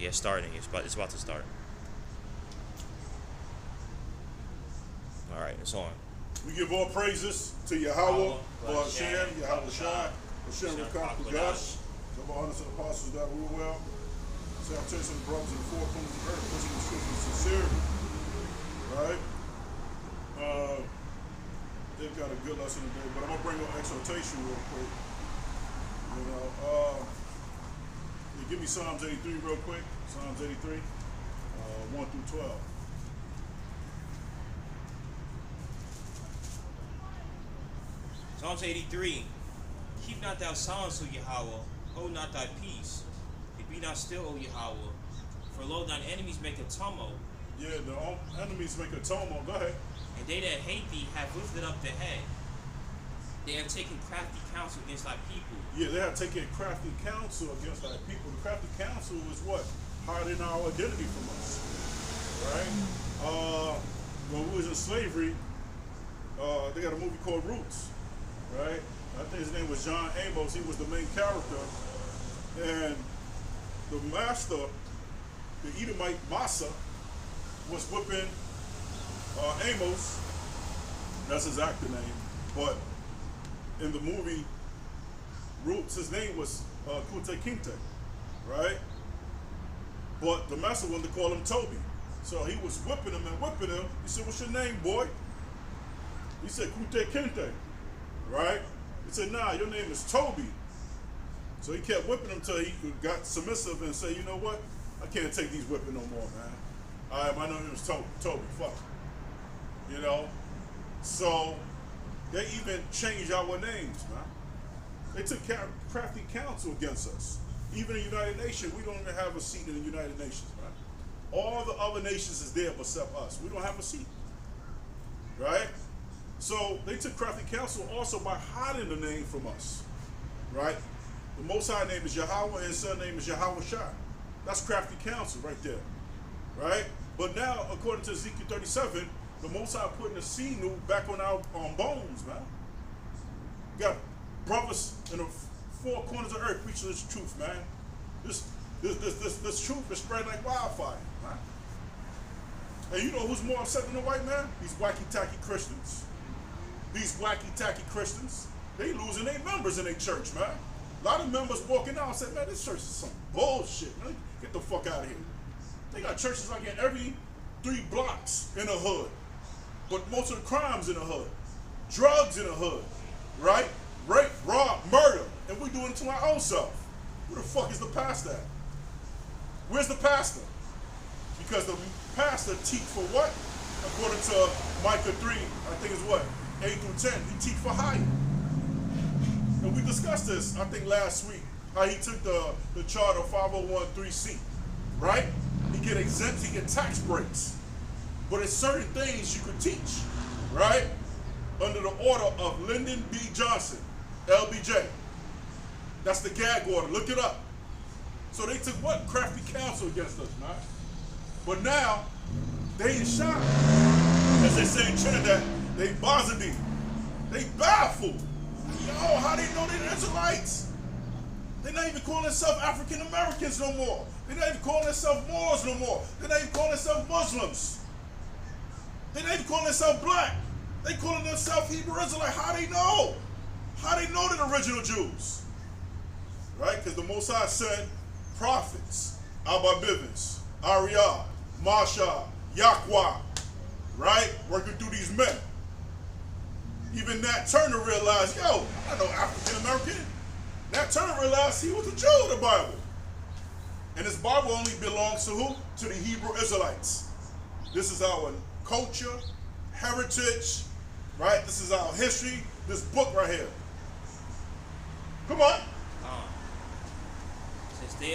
Yeah, starting. It's about to start. All right, it's on. We give all praises to Yahweh, Hashem, Yahweh Shai, Hashem Rakam Kudash, double honors to the apostles that rule well. Salutation to the brothers in the four corners of the earth, listening to scripture with sincerity. Right? They've got a good lesson today, but I'm going to bring up exhortation real quick. You know, give me Psalms 83 real quick. Psalms 83, 1 through 12. Psalms 83. Keep not thou silence, O Yahweh, hold not thy peace. Be not still, O Yahweh, for lo, thine enemies make a tumult. Yeah, the enemies make a tumult. Go ahead. And they that hate thee have lifted up their head. They have taken crafty counsel against thy people. Yeah, they have taken crafty counsel against thy people. The crafty counsel is what? Hiding our identity from us. Right? When we was in slavery, they got a movie called Roots. Right? I think his name was John Amos. He was the main character. And the master, the Edomite Massa, was whipping Amos. That's his actor name. But in the movie Roots, his name was Kute Kinte, right? But the master wanted to call him Toby. So he was whipping him and whipping him. He said, "What's your name, boy?" He said, Kute Kinte, right? He said, "Nah, your name is Toby." So he kept whipping him until he got submissive and said, "You know what? I can't take these whipping no more, man. All right, my name is Toby, fuck." You know? So they even changed our names, man. They took crafty counsel against us. Even in the United Nations, we don't even have a seat in the United Nations, man. All the other nations is there except us. We don't have a seat, right? So they took crafty counsel also by hiding the name from us, right? The Most High name is Yahweh and his son name is Yahweh Shai. That's crafty counsel right there, right? But now, according to Ezekiel 37, the Most High putting the sinew back on our bones, man. We got brothers in the four corners of the earth preaching this truth, man. This truth is spread like wildfire, man. And you know who's more upset than the white man? These wacky-tacky Christians. These wacky-tacky Christians, they losing their members in their church, man. A lot of members walking out and said, "Man, this church is some bullshit, man. Get the fuck out of here." They got churches like in every 3 blocks in the hood. But most of the crimes in the hood. Drugs in the hood, right? Rape, rob, murder. And we doing it to our own self. Who the fuck is the pastor at? Where's the pastor? Because the pastor teach for what? According to Micah 3, I think it's what? 8 through 10. He teach for hire. And we discussed this, I think, last week. How he took the charter 501(c), right? He get exempt, he get tax breaks. But it's certain things you could teach, right? Under the order of Lyndon B. Johnson, LBJ. That's the gag order. Look it up. So they took what? Crafty counsel against us, man. But now, they in shock. As they say in Trinidad, they Bazadi. They baffled. Yo, how they know they're Israelites? They're not even calling themselves African Americans no more. They're not even calling themselves Moors no more. They're not even calling themselves Muslims. They're not even calling themselves black. They calling themselves Hebrew Israelite. How they know? How they know they're the original Jews? Right? Because the Most High sent prophets, Abba Bivens, Ariah, Masha, Yahweh, right? Working through these men. Even Nat Turner realized, yo, I'm not no African American. Nat Turner realized he was a Jew in the Bible. And this Bible only belongs to who? To the Hebrew Israelites. This is our culture, heritage, right? This is our history, this book right here. Come on. Since they,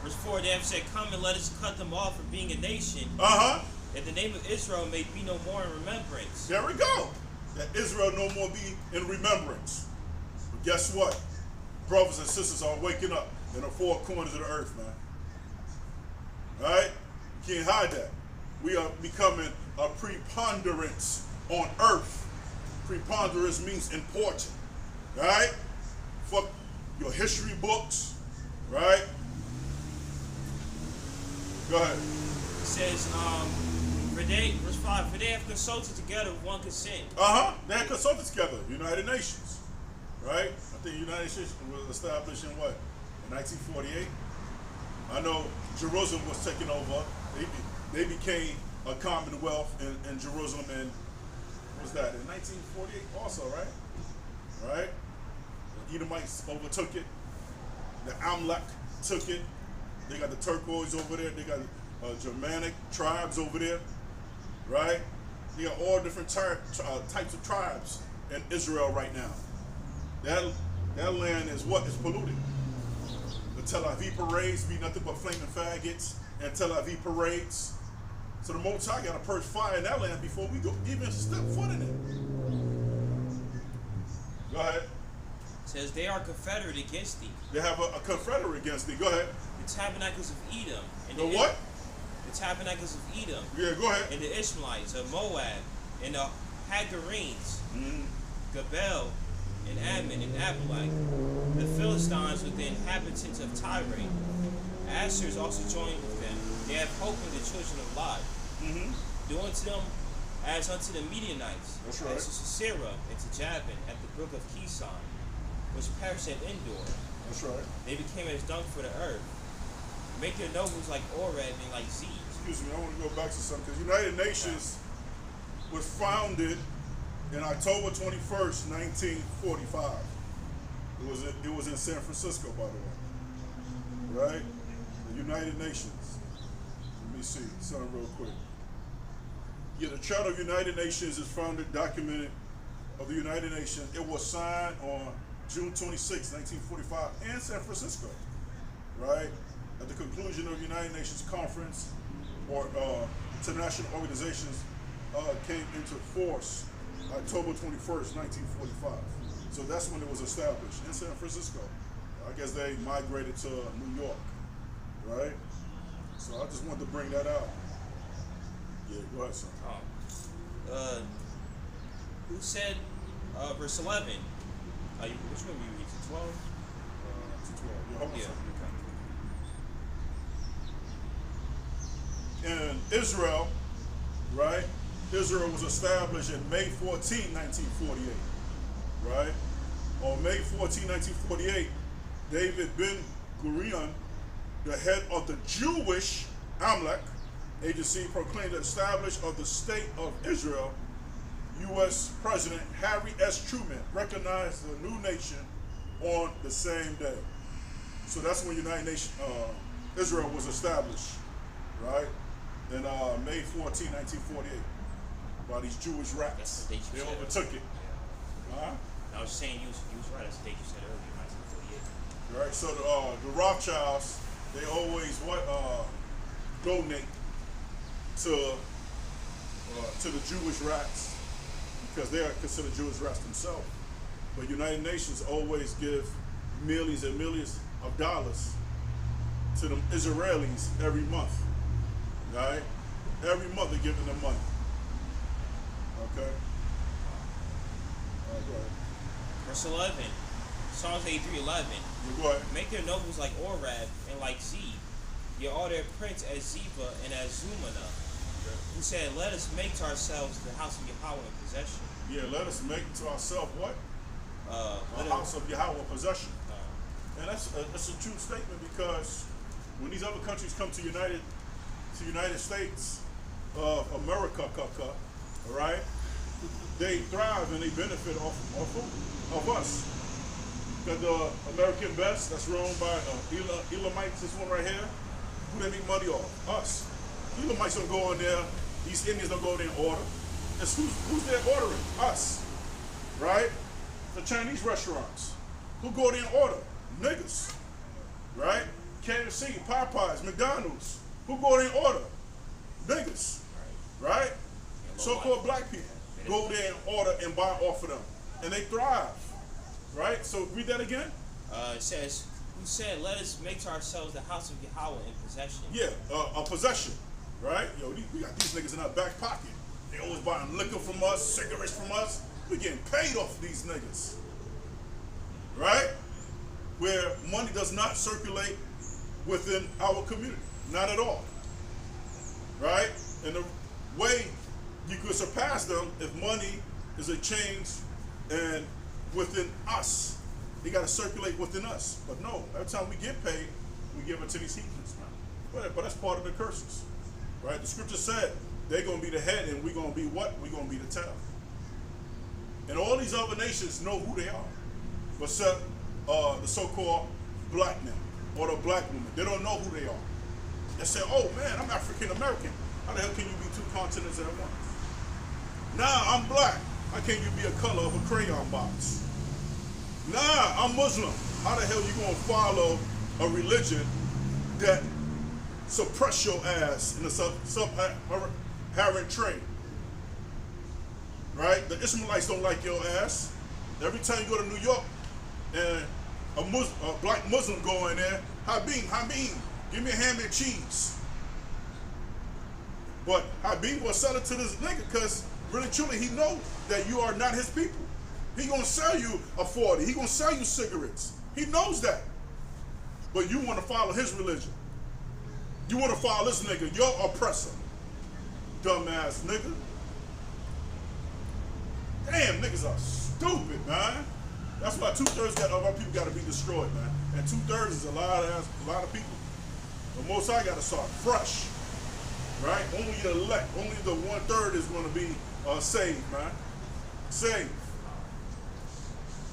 verse 4, they have said, "Come and let us cut them off from being a nation. That the name of Israel may be no more in remembrance." There we go. That Israel no more be in remembrance. But guess what? Brothers and sisters are waking up in the four corners of the earth, man. Right? You can't hide that. We are becoming a preponderance on earth. Preponderance means important. Right? Fuck your history books. Right? Go ahead. It says, verse 5, for they have consulted together with one consent. They had consulted together, United Nations. Right? I think the United Nations was established in what? In 1948? I know Jerusalem was taken over. They became a commonwealth in Jerusalem in, what was that, in 1948 also, right? Right? The Edomites overtook it. The Amalek took it. They got the Turquoise over there. They got Germanic tribes over there. Right? You got all different types of tribes in Israel right now. That land is what? Is polluted. The Tel Aviv parades be nothing but flaming faggots and Tel Aviv parades. So the Most High got to purge fire in that land before we go even step foot in it. Go ahead. It says they are confederate against thee. They have a confederate against thee. Go ahead. The tabernacles of Edom. And the what? The tabernacles of Edom. Yeah, go ahead. And the Ishmaelites of Moab. And the Hagarenes. Gabel and Ammon and Amalek. The Philistines with the inhabitants of Tyre. Assyrians also joined with them. They have hope in the children of Lot. Do unto them as unto the Midianites. That's right. And to Sisera and to Jabin at the brook of Kison, which perished at Endor. That's right. They became as dung for the earth. Make your nobles like Oreb and like Zeb. Excuse me, I want to go back to something, because United Nations was founded in October 21st, 1945. It was in San Francisco, by the way. Right? The United Nations. Let me see something real quick. Yeah, the Charter of United Nations is founded, documented of the United Nations. It was signed on June 26, 1945 in San Francisco. Right? At the conclusion of the United Nations Conference, or international organizations came into force October 21st, 1945. So that's when it was established in San Francisco. I guess they migrated to New York, right? So I just wanted to bring that out. Yeah, go ahead, son. Who said, verse 11, which one you read, to 12? To 12. Yeah, hold on a second. In Israel, right? Israel was established in May 14, 1948, right? On May 14, 1948, David Ben-Gurion, the head of the Jewish Amalek agency, proclaimed the establishment of the State of Israel. U.S. President Harry S. Truman recognized the new nation on the same day. So that's when United Nations, Israel was established, right? In May 14, 1948, by these Jewish rats. They overtook it. Yeah. I was saying you was right. That's the date you said earlier, 1948. Right. So the Rothschilds, they always donate to the Jewish rats, because they are considered Jewish rats themselves. But United Nations always give millions and millions of dollars to the Israelis every month. Right? Every month they're giving them money. Okay? All right, go ahead. Verse 11. Psalms 83:11. Yeah, go ahead. Make their nobles like Oreb and like Zeb. Yea, all their prince as Ziba and as Zumana. Who said, let us make to ourselves the house of Yahweh in possession. Yeah, let us make to ourselves what? The house of Yahweh possession. And that's a true statement, because when these other countries come to United States of America, all right, they thrive and they benefit off us. Got the American best, that's run by Elamites, this one right here. Who they make money off? Us. Elamites don't go in there, these Indians don't go there and order. It's who's there ordering? Us. Right? The Chinese restaurants. Who go there and order? Niggas. Right? KFC, Popeyes, McDonald's. Who go there and order? Niggas. Right? So-called black people go there and order and buy off of them. And they thrive. Right? So read that again. It says, who said, let us make to ourselves the house of Yahweh in possession. Yeah, a possession. Right? Yo, we got these niggas in our back pocket. They always buying liquor from us, cigarettes from us. We're getting paid off of these niggas. Right? Where money does not circulate within our community. Not at all. right? And the way you could surpass them if money is a change and within us. It got to circulate within us. But no, every time we get paid, we give it to these heathens, man. But that's part of the curses, right? The scripture said they're going to be the head and we're going to be what? We're going to be the tail. And all these other nations know who they are, except the so-called black men or the black women. They don't know who they are. They say, oh man, I'm African American. How the hell can you be two continents at once? Nah, I'm black. How can you be a color of a crayon box? Nah, I'm Muslim. How the hell you gonna follow a religion that suppress your ass in the sub-Saharan trade? Right? The Israelites don't like your ass. Every time you go to New York and a black Muslim go in there, Habib, give me a ham and cheese. But Habib will sell it to this nigga because really truly he knows that you are not his people. He gonna sell you a 40. He gonna sell you cigarettes. He knows that. But you want to follow his religion. You want to follow this nigga, your oppressor. Dumbass nigga. Damn, niggas are stupid, man. That's why 2/3 of our people got to be destroyed, man. And 2/3 is a lot of people. But most I got to start fresh, right? Only the elect, only the 1/3 is going to be saved, man. Saved,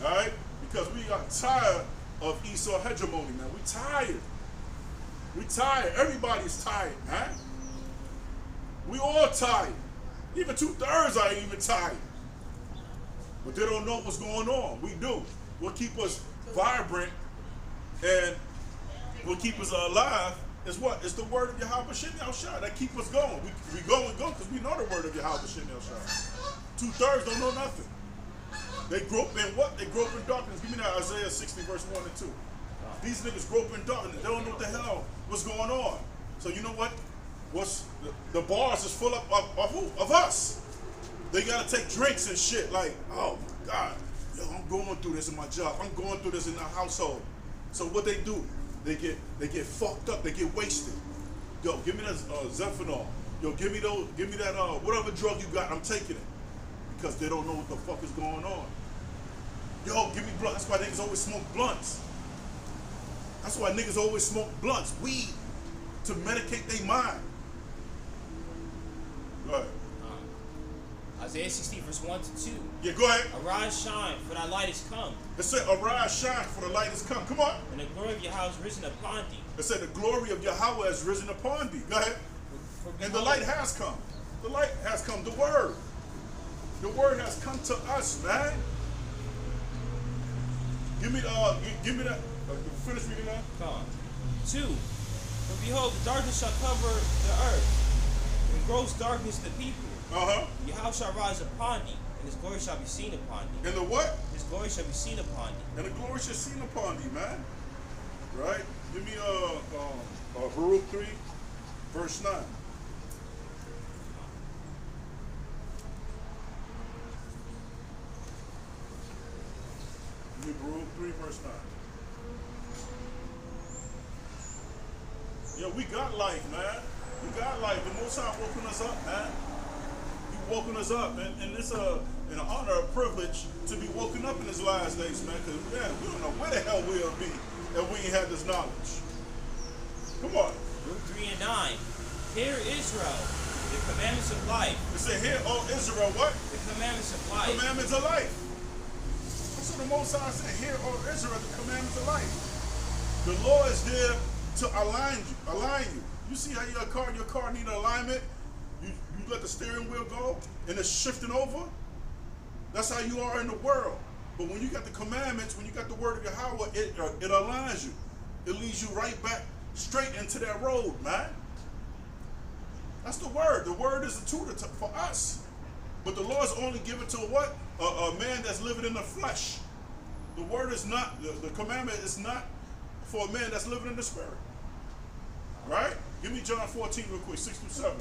all right? Because we got tired of Esau hegemony, man. We tired. We tired. Everybody's tired, man. We all tired. Even 2/3 are even tired. But they don't know what's going on. We do. What keep us vibrant and what keep us alive is what? It's the word of Yahweh Shem Yahushua that keep us going. We go and go because we know the word of Yahweh Shem Yahushua. 2/3 don't know nothing. They grope in what? They grope in darkness. Give me that Isaiah 60 verse 1 and 2. These niggas grope in darkness. They don't know what the hell what's going on. So you know what? What's the bars is full of who? Of us. They gotta take drinks and shit like, oh my God, yo, I'm going through this in my job. I'm going through this in the household. So what they do? They get fucked up. They get wasted. Yo, give me that Zephanol. Yo, give me that whatever drug you got. I'm taking it because they don't know what the fuck is going on. Yo, give me blunt. That's why niggas always smoke blunts. That's why niggas always smoke blunts, weed, to medicate their mind. Go ahead. Isaiah 60 verse 1 to 2. Yeah, go ahead. Arise, shine, for thy light is come. It said, arise, shine, for the light is come. Come on. And the glory of Yahweh is risen upon thee. It said, the glory of Yahweh has risen upon thee. Go ahead. And the light has come. The light has come. The word. The word has come to us, man. Give me that. Finish reading that. Come on. 2. For behold, the darkness shall cover the earth, and gross darkness the people. Yahweh shall rise upon thee, and his glory shall be seen upon thee. And the what? His glory shall be seen upon thee. And the glory shall be seen upon thee, man. Right? Give me Baruch 3, verse 9. Give me Baruch 3, verse 9. Yo, we got life, man. We got life. The Most High woken us up, man. Woken us up, and it's an honor, a privilege to be woken up in these last days, man. Because man, we don't know where the hell we'll be if we ain't had this knowledge. Come on. Luke 3 and 9. Hear Israel, the commandments of life. It said, "Hear, O Israel, what? The commandments of life." Commandments of life. That's what the Most High said. Hear, O Israel, the commandments of life. The Lord is there to align you. You see how your car need alignment. You let the steering wheel go and it's shifting over. That's how you are in the world. But when you got the commandments, when you got the word of Yahweh, it aligns you. It leads you right back straight into that road, man. That's the word. The word is a tutor for us. But the law is only given to what? A man that's living in the flesh. The word is not, the commandment is not for a man that's living in the spirit. Right? Give me John 14 real quick, 6 through 7.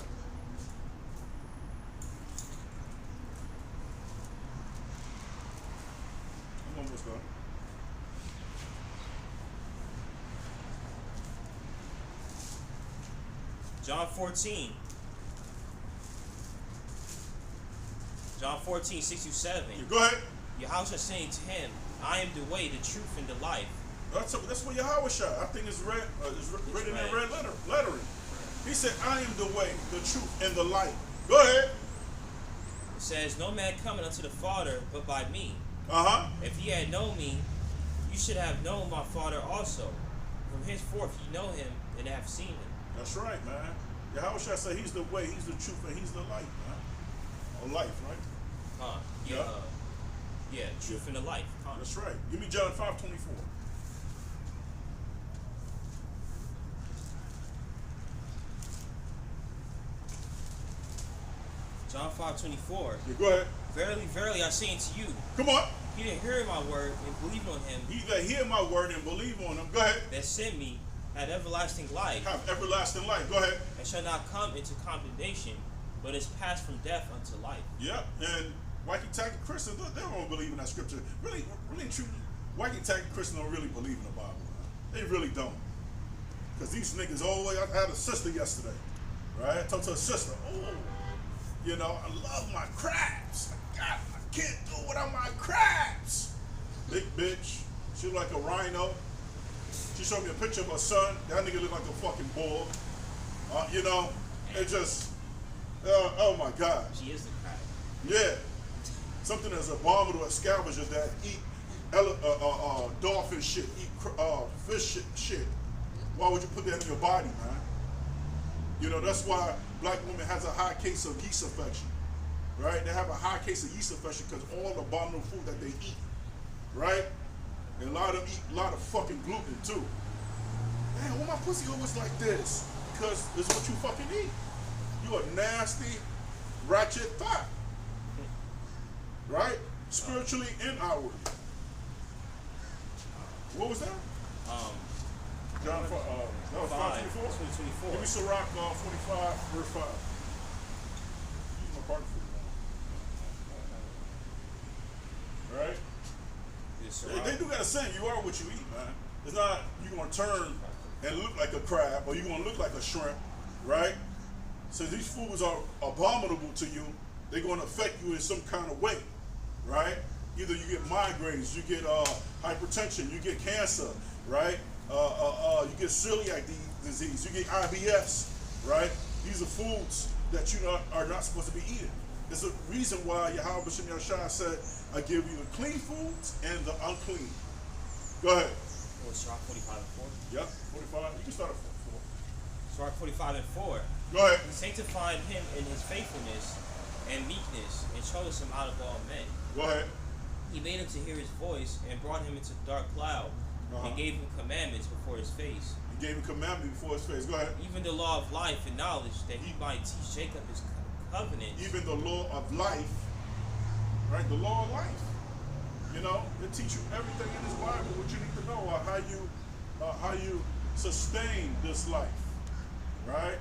Almost done. John 14, John 14:6-7. Go ahead. Yahushua saying to him, I am the way, the truth, and the life. That's what Yahweh shot. I think it's red. It's written in red lettering. He said, I am the way, the truth, and the light. Go ahead. It says, no man cometh unto the Father but by me. If ye had known me, you should have known my Father also. From henceforth ye know him and have seen him. That's right, man. Yahweh shall say he's the way, he's the truth, and he's the light, man. Or life, right? Yeah, truth and the life. That's right. Give me John 5:24. John 5:24. Yeah, go ahead. Verily, verily, I say unto you. Come on. He that heareth my word and believe on him. He that hear my word and believe on him. Go ahead. That sent me had everlasting life. Have everlasting life. Go ahead. And shall not come into condemnation, but is passed from death unto life. Yep. And wacky-tacky Christians, they don't believe in that scripture. Really true. Wacky-tacky Christians don't really believe in the Bible. Man. They really don't. Because these niggas always, I had a sister yesterday, right? I talked to a sister. Oh, you know, I love my crabs. I can't do it without my crabs. Big bitch. She like a rhino. She showed me a picture of her son. That nigga look like a fucking bull. You know, it just, oh my God. She is the crab. Yeah. Something that's abominable as scavengers that eat dolphin shit, eat fish shit. Why would you put that in your body, man? You know, that's why black women has a high case of yeast infection, right? They have a high case of yeast infection because all the abominable food that they eat, right? And a lot of them eat a lot of fucking gluten too. Man, why my pussy always like this? Because it's what you fucking eat. You a nasty, ratchet thought, right? Spiritually and outwardly. What was that? John, that was 5:24. Give me Sirach 45, verse 5. Use my partner for you, right? They do got a saying, you are what you eat, man. It's not you're going to turn and look like a crab or you're going to look like a shrimp, right? So these foods are abominable to you. They're going to affect you in some kind of way, right? Either you get migraines, you get hypertension, you get cancer, right? You get celiac disease, you get IBS, right? These are foods that you are not supposed to be eating. There's a reason why Yahweh B'Shem Yahshua said, I give you the clean foods and the unclean. Go ahead. Sirach 45 and 4? Yep, 45. You can start at 4. Sirach 45 and 4. Go ahead. He sanctified him in his faithfulness and meekness, and chose him out of all men. Go ahead. He made him to hear his voice, and brought him into the dark cloud, and gave him commandments before his face. He gave him commandments before his face. Go ahead. Even the law of life and knowledge, that he might teach Jacob his covenant. Even the law of life, right? The law of life. You know, they teach you everything in this Bible, what you need to know, or how you sustain this life, right?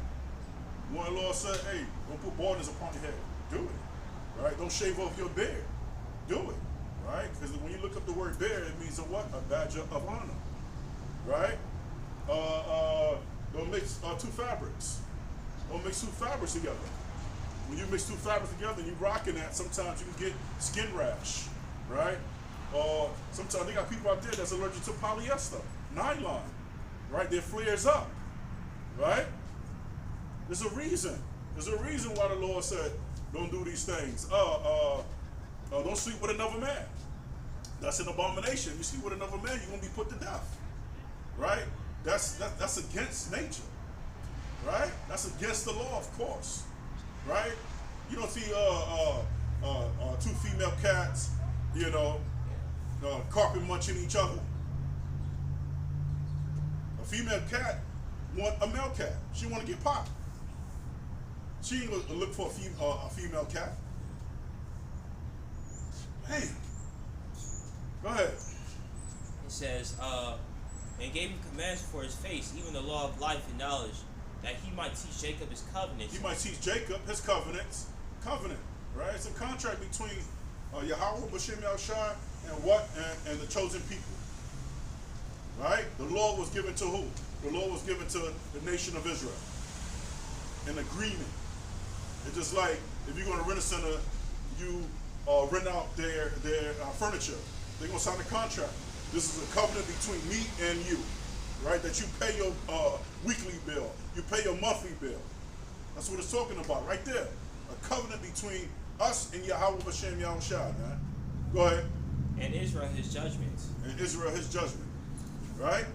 One law said, hey, don't put baldness upon your head. Do it, right? Don't shave off your beard. Do it, right? Because when you look up the word beard, it means a what? A badge of honor, right? Don't mix two fabrics. Don't mix two fabrics together. When you mix two fabrics together and you rocking that, sometimes you can get skin rash, right? Or sometimes they got people out there that's allergic to polyester, nylon, right? Their flares up, right? There's a reason. There's a reason why the Lord said, don't do these things. Don't sleep with another man. That's an abomination. You sleep with another man, you're going to be put to death, right? That's against nature, right? That's against the law, of course, right? You don't see two female cats, you know, carpet munching each other. A female cat want a male cat. She want to get popped. She ain't gonna look for a female cat. Man, go ahead. It says, and gave him commands for his face, even the law of life and knowledge, that he might teach Jacob his covenants. He might teach Jacob his covenants. Covenant, right? It's a contract between Yahweh B'Shem Yahshua and the chosen people. Right? The law was given to who? The law was given to the nation of Israel. An agreement. It's just like if you're going to rent a center, you rent out their furniture. They're gonna sign a contract. This is a covenant between me and you, right? That you pay your weekly bill, you pay your monthly bill. That's what it's talking about right there. A covenant between us and Yahweh B'Shem Yahushua, man. Go ahead. And Israel his judgments. And Israel his judgment, right?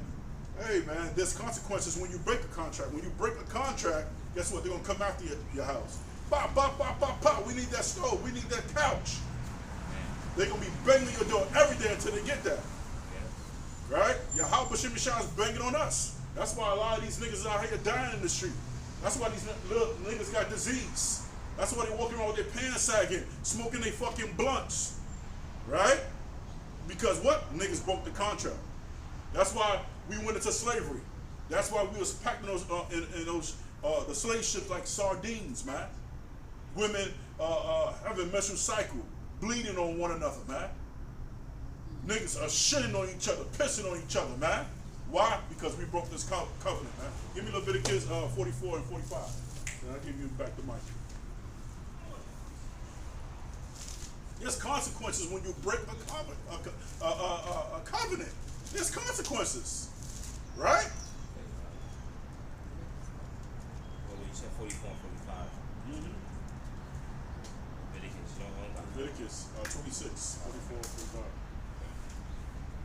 Hey, man, there's consequences when you break a contract. When you break a contract, guess what? They're gonna come after your house. Pop, pop, pop, pop, pop. We need that stove. We need that couch. They're gonna be banging your door every day until they get that. Right? Yahweh B'Shem Yahushua is banging on us. That's why a lot of these niggas out here dying in the street. That's why these little niggas got disease. That's why they walking around with their pants sagging, smoking their fucking blunts. Right? Because what? Niggas broke the contract. That's why we went into slavery. That's why we was packing those in those the slave ships like sardines, man. Women having menstrual cycle, bleeding on one another, man. Niggas are shitting on each other, pissing on each other, man. Why? Because we broke this covenant, man. Give me Leviticus 44 and 45. Then I'll give you back the mic. There's consequences when you break a covenant. There's consequences, right? Well, you said 44 and 45. Mm-hmm. Leviticus, Leviticus 26, 44, 45.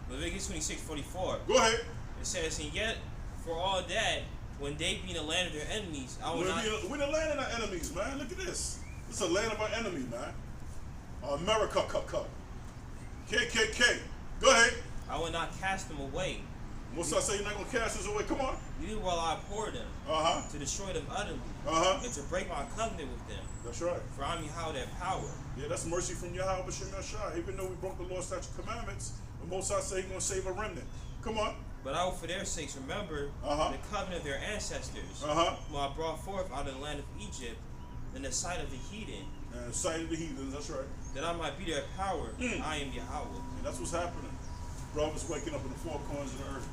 Leviticus 26:44. Go ahead. It says, and yet, for all that, when they be in the land of their enemies, I will not... We're the land of our enemies, man. Look at this. It's a land of our enemy, man. America, KKK. Go ahead. I will not cast them away. What's I say? You're not going to cast us away? Come on. Neither will I abhor them, to destroy them utterly, and to break my covenant with them. That's right. For I'm Yahweh their power. Yeah, that's mercy from Yahweh B'Shem Yahushua. Even though we broke the law, statute, commandments, the Most High say He's going to save a remnant. Come on. But I will for their sakes remember the covenant of their ancestors, whom I brought forth out of the land of Egypt, in the sight of the heathen. And the sight of the heathen, that's right. That I might be their power. I am Yahweh. And that's what's happening. Brothers waking up in the four corners of the earth.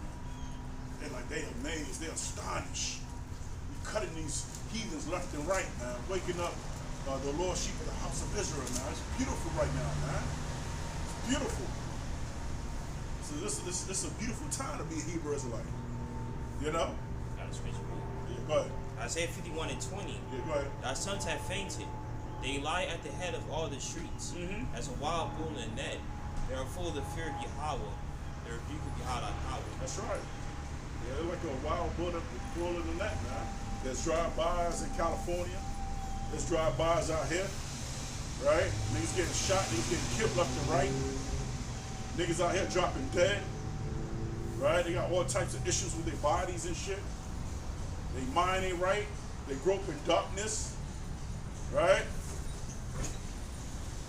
They're like, they amazed, they're astonished. We're cutting these heathens left and right, man. Waking up the lost sheep of the house of Israel, man. It's beautiful right now, man. It's beautiful. So this is a beautiful time to be a Hebrew Israelite. You know? Got a scripture. Yeah, go ahead. Isaiah 51 and 20. Yeah, go ahead. Thy sons have fainted. They lie at the head of all the streets, as a wild bull in a net. They are full of the fear of Yahweh, the rebuke of Yahweh. That's right. Yeah, they're like a wild bull in the net, man. There's drive-bys in California. There's drive-bys out here, right? Niggas getting shot, niggas getting killed left and right. Niggas out here dropping dead, right? They got all types of issues with their bodies and shit. They mind ain't right. They grope in darkness, right?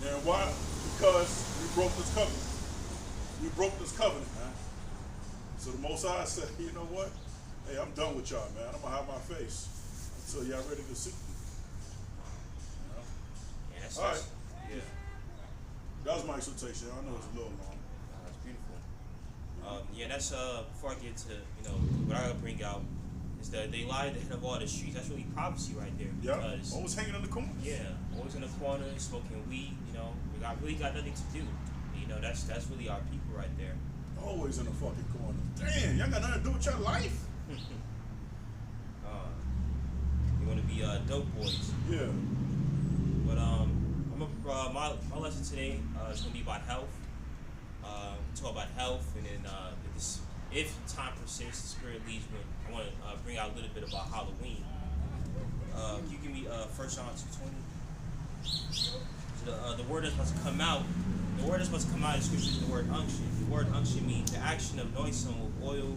And why? Because we broke this covenant. We broke this covenant, man. So the Most High said, you know what? Hey, I'm done with y'all, man. I'm going to hide my face until y'all ready to see me. You know? Yeah, that's all right. Yeah. That was my exhortation. I know it's a little long. That's beautiful. Yeah, that's before I get to what I gotta bring out is that they lie at the head of all the streets. That's really prophecy right there. Yeah. Because Always hanging in the corner. Yeah, always in the corner, smoking weed. We really got nothing to do. That's really our people right there. Always in the fucking corner. Damn, y'all got nothing to do with your life. You're gonna be dope boys. Yeah. But my lesson today is gonna be about health. Talk about health, and then if time persists, the spirit leads me. I want to bring out a little bit about Halloween. Can you give me 1 John 2:20? So the word that's supposed to come out. The word that's supposed to come out in scripture is the word unction. The word unction means the action of anointing someone with oil,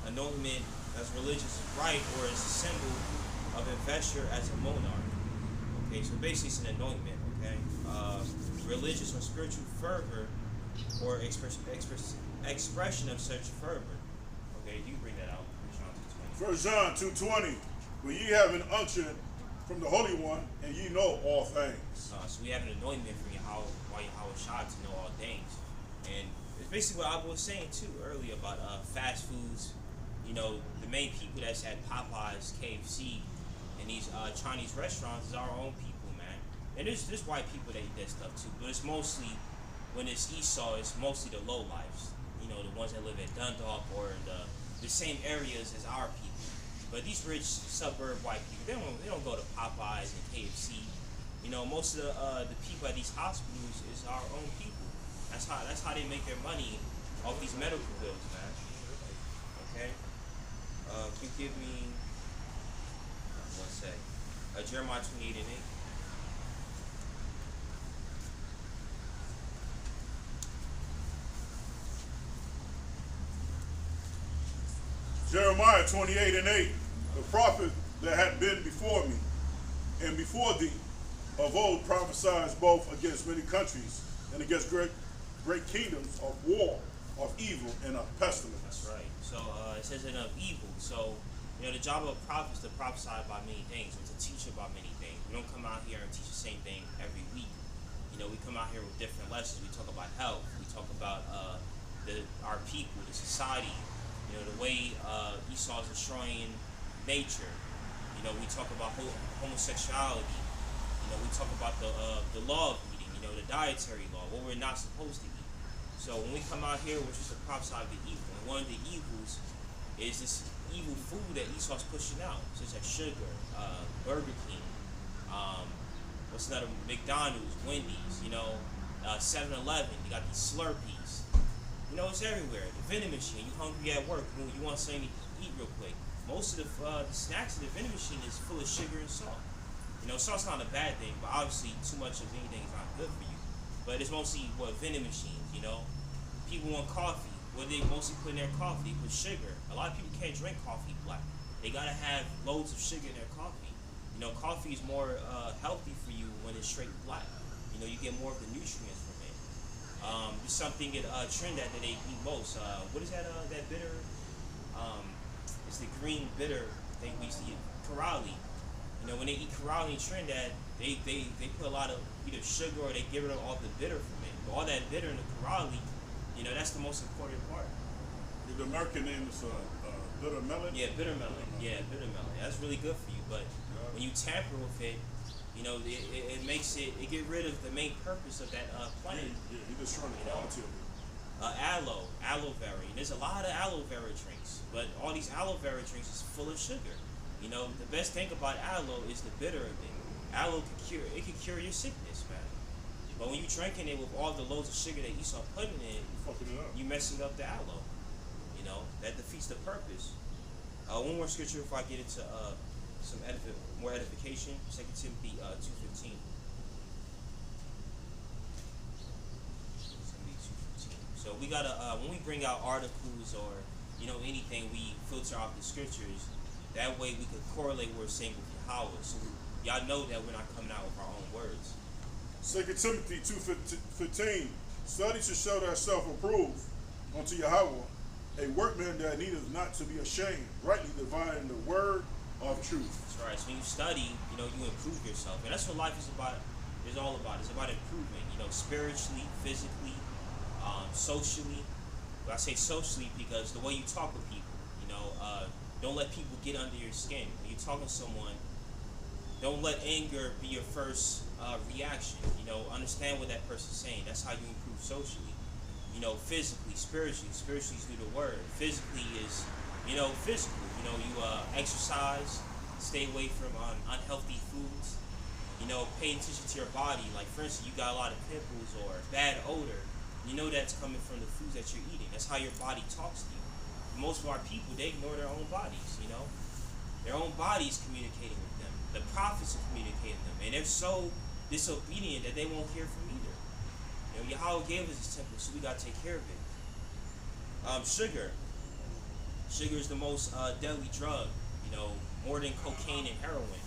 anointment that's religious is right, or is a symbol of investure as a monarch. Okay, so basically it's an anointment. Okay, religious or spiritual fervor, or expression of such fervor. Okay, you bring that out. 1 John 2:20. When ye have an unction from the Holy One, and ye know all things. So we have an anointment from Yahweh Shah to know all things. And it's basically what I was saying too earlier about fast foods. The main people that's at Popeyes, KFC, and these Chinese restaurants is our own people, man. And there's white people that eat that stuff too, but it's mostly, when it's Esau, it's mostly the low lives. You know, the ones that live in Dundalk or the same areas as our people. But these rich suburb white people, they don't go to Popeyes and KFC. You know, most of the people at these hospitals is our own people. That's how they make their money off these medical bills, man. Okay. Can you give me one sec? Jeremiah 28 and 8. Jeremiah 28 and 8, the prophet that had been before me and before thee of old prophesies both against many countries and against great kingdoms of war, of evil, and of pestilence. That's right. So it says in of evil. So, you know, the job of a prophet is to prophesy about many things, or to teach about many things. We don't come out here and teach the same thing every week. You know, we come out here with different lessons. We talk about health. We talk about our people, the society. You know, the way Esau is destroying nature. You know, we talk about homosexuality. You know, we talk about the law of eating. You know, the dietary law, what we're not supposed to eat. So when we come out here, we're just to prophesy the evil. And one of the evils is this evil food that Esau's pushing out, such as sugar, Burger King, what's another, McDonald's, Wendy's, you know, 7-Eleven. You got these Slurpees. You know, it's everywhere. The vending machine. You hungry at work, you want something to eat real quick. Most of the snacks in the vending machine is full of sugar and salt. You know, salt's not a bad thing, but obviously too much of anything is not good for you. But it's mostly vending machines. You know, people want coffee. What they mostly put in their coffee? They put sugar. A lot of people can't drink coffee black. They gotta have loads of sugar in their coffee. You know, coffee is more healthy for you when it's straight black. You know, you get more of the nutrients from it. There's something at Trinidad that they eat most. What is that? That bitter? It's the green bitter thing we used to eat. Corrali. You know, when they eat corrali in Trinidad, they put a lot of either sugar or they get rid of all the bitter from it. But all that bitter in the corrali, you know, that's the most important part. The American name is bitter melon? Yeah, bitter melon. Yeah, bitter melon. That's really good for you. But when you tamper with it, you know, it makes it get rid of the main purpose of that plant. Yeah, you just trying to quality of it. Aloe vera. And there's a lot of aloe vera drinks, but all these aloe vera drinks is full of sugar. You know, the best thing about aloe is the bitter of it. Aloe can cure your sickness, man. But when you drinking it with all the loads of sugar that Esau putting in it, you messing up the aloe. You know, that defeats the purpose. One more scripture before I get into some more edification. 2 Timothy 2:15. So we gotta when we bring out articles or anything, we filter out the scriptures. That way we could correlate what we're saying with Yahweh. So y'all know that we're not coming out with our own words. 2 Timothy 2:15. Study to show thyself approved unto Yahweh, a workman that needeth not to be ashamed, rightly dividing the word of truth. That's right. So when you study, you improve yourself, and that's what life is about. Is all about. It's about improvement. Spiritually, physically, socially. But I say socially because the way you talk with people. Don't let people get under your skin. When you're talking to someone, don't let anger be your first reaction. Understand what that person's saying. That's how you improve socially. Physically, spiritually. Spiritually is through the word. Physically is, physical. You exercise, stay away from unhealthy foods. Pay attention to your body. Like, for instance, you got a lot of pimples or bad odor. That's coming from the foods that you're eating. That's how your body talks to you. Most of our people, they ignore their own bodies, Their own bodies communicating with them. The prophets are communicating with them. And they're so disobedient that they won't hear from either. Yahweh gave us his temple, so we got to take care of it. Sugar. Sugar is the most deadly drug, more than cocaine and heroin.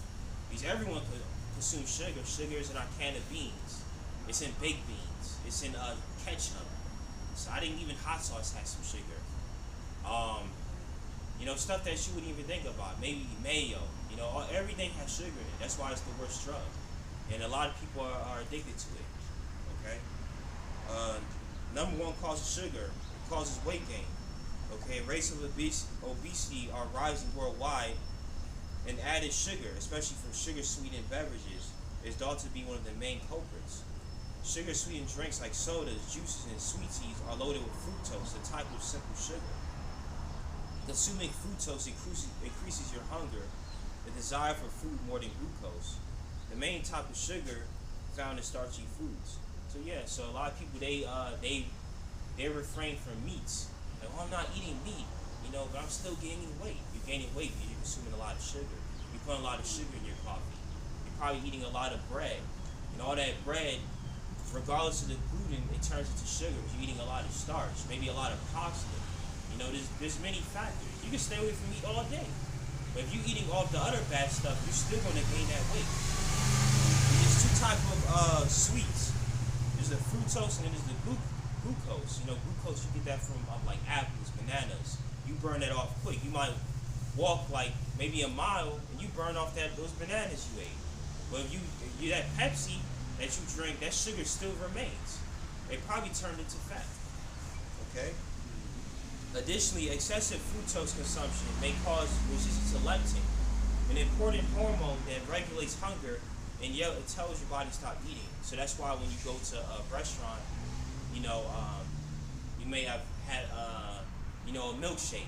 Because everyone could consume sugar. Sugar is in our can of beans. It's in baked beans. It's in ketchup. So I think even hot sauce has some sugar. Stuff that you wouldn't even think about. Maybe mayo. Everything has sugar in it. That's why it's the worst drug. And a lot of people are addicted to it. Okay? Number one cause of sugar causes weight gain. Okay? Rates of obesity are rising worldwide, and added sugar, especially from sugar-sweetened beverages, is thought to be one of the main culprits. Sugar-sweetened drinks like sodas, juices, and sweet teas are loaded with fructose, a type of simple sugar. Consuming fructose increases your hunger, the desire for food more than glucose, the main type of sugar found in starchy foods. So yeah, so a lot of people they refrain from meats. Like, oh, I'm not eating meat, but I'm still gaining weight. You're gaining weight because you're consuming a lot of sugar. You're putting a lot of sugar in your coffee. You're probably eating a lot of bread. And all that bread, regardless of the gluten, it turns into sugar. You're eating a lot of starch, maybe a lot of pasta. There's many factors. You can stay away from meat all day. But if you're eating all the other bad stuff, you're still going to gain that weight. And there's two types of sweets. There's the fructose and then there's the glucose. Glucose, you get that from like apples, bananas. You burn that off quick. You might walk like maybe a mile and you burn off those bananas you ate. But if you that Pepsi that you drink, that sugar still remains. It probably turned into fat. Okay? Additionally, excessive fructose consumption may cause resistance to leptin, an important hormone that regulates hunger and yet it tells your body to stop eating. So that's why when you go to a restaurant, you may have had a milkshake,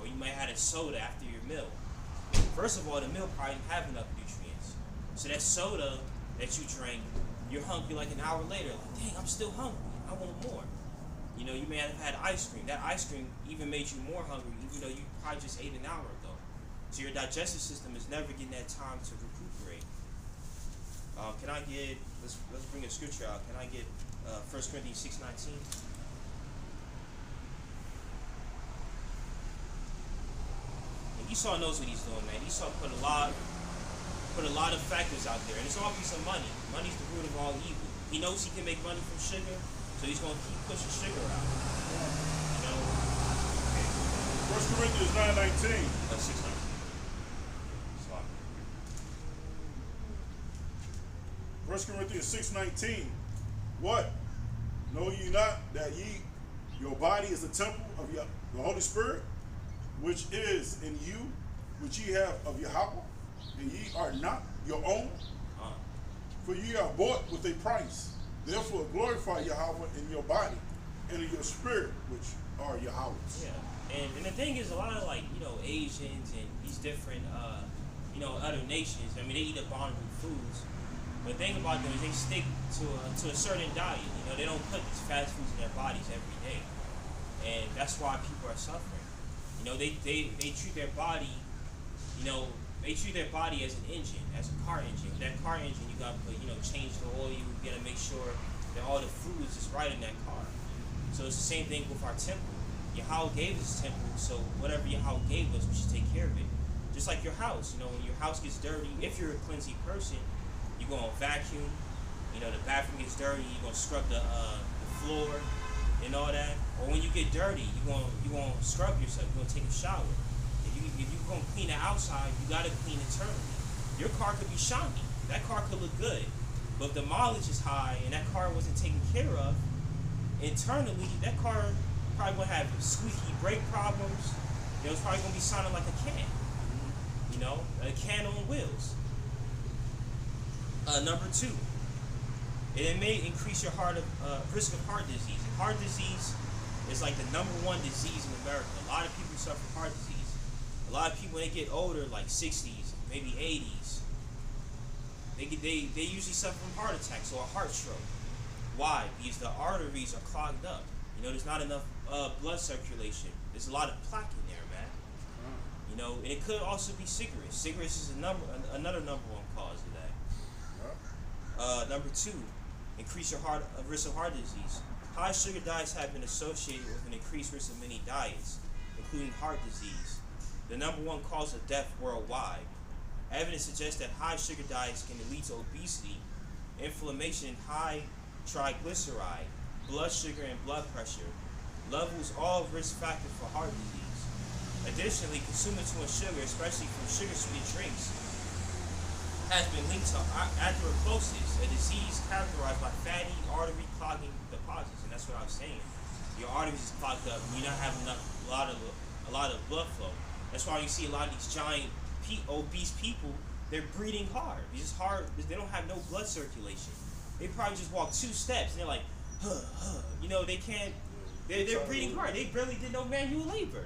or you may have had a soda after your meal. First of all, the meal probably didn't have enough nutrients. So that soda that you drink, you're hungry like an hour later. Like, dang, I'm still hungry. I want more. You may have had ice cream. That ice cream even made you more hungry, even though you probably just ate an hour ago. So your digestive system is never getting that time to recuperate. Can I get, let's bring a scripture out. Can I get 1 Corinthians 6:19? And Esau knows what he's doing, man. Esau put a lot of factors out there, and it's all piece of money. Money's the root of all evil. He knows he can make money from sugar, so he's going to keep pushing sugar out. Okay. 1 Corinthians 9:19. 6:19. 1 Corinthians 6:19. What? Know ye not that your body is the temple of the Holy Spirit, which is in you, which ye have of Yahweh, and ye are not your own? For ye are bought with a price. Therefore glorify Yahweh in your body and in your spirit, which are Yahweh's. Yeah. And the thing is, a lot of Asians and these different other nations, they eat abominable foods. But the thing about them is they stick to a certain diet. They don't put these fast foods in their bodies every day, and that's why people are suffering. They treat their body, they treat their body as an engine, as a car engine. With that car engine, you gotta put, change the oil. You gotta make sure that all the fluids is right in that car. So it's the same thing with our temple. Yahweh gave us a temple, so whatever Yahweh gave us, we should take care of it. Just like your house. When your house gets dirty, if you're a cleansy person, you're gonna vacuum. The bathroom gets dirty, you're gonna scrub the floor and all that. Or when you get dirty, you're gonna scrub yourself. You're gonna take a shower. If you're gonna clean the outside, you gotta clean internally. Your car could be shiny. That car could look good, but if the mileage is high and that car wasn't taken care of internally, that car probably gonna have squeaky brake problems. It's probably gonna be sounding like a can. A can on wheels. Number 2, it may increase your risk of heart disease. And heart disease is like the #1 disease in America. A lot of people suffer from heart disease. A lot of people, when they get older, like 60s, maybe 80s, they usually suffer from heart attacks or a heart stroke. Why? Because the arteries are clogged up. There's not enough blood circulation. There's a lot of plaque in there, man. And it could also be cigarettes. Cigarettes is another #1 cause of that. Number 2, increase your risk of heart disease. High sugar diets have been associated with an increased risk of many diets, including heart disease, the #1 cause of death worldwide. Evidence suggests that high sugar diets can lead to obesity, inflammation, high triglyceride, blood sugar, and blood pressure levels, all risk factors for heart disease. Additionally, consuming too much sugar, especially from sugar-sweetened drinks, has been linked to atherosclerosis, a disease characterized by fatty artery clogging deposits, and that's what I was saying. Your arteries is clogged up, and you're not having a lot of blood flow. That's why you see a lot of these giant obese people they're breathing hard. It's just hard. They don't have no blood circulation. They probably just walk 2 steps and they're like, huh, huh. You know, they can't. They're breathing hard. They barely did no manual labor,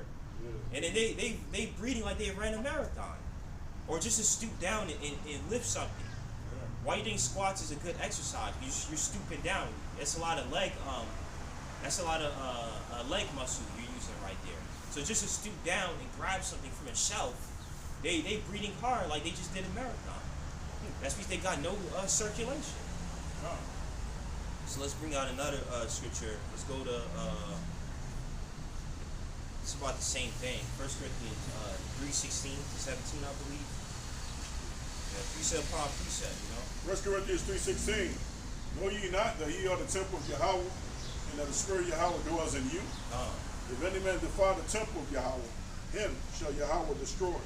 and then they breathing like they ran a marathon, or just to stoop down and lift something. Why you think squats is a good exercise? You're stooping down. That's a lot of leg. That's a lot of leg muscle you're using right there. So just to stoop down and grab something from a shelf, they breathing hard like they just did a marathon. That's because they got no circulation. So let's bring out another scripture. Let's go to. It's about the same thing. 1 Corinthians 3:16 to 17, I believe. Yeah, precept upon precept, you know. 1 Corinthians 3:16. Know ye not that ye are the temple of Yahweh, and that the Spirit of Yahweh dwells in you? If any man defile the temple of Yahweh, him shall Yahweh destroy.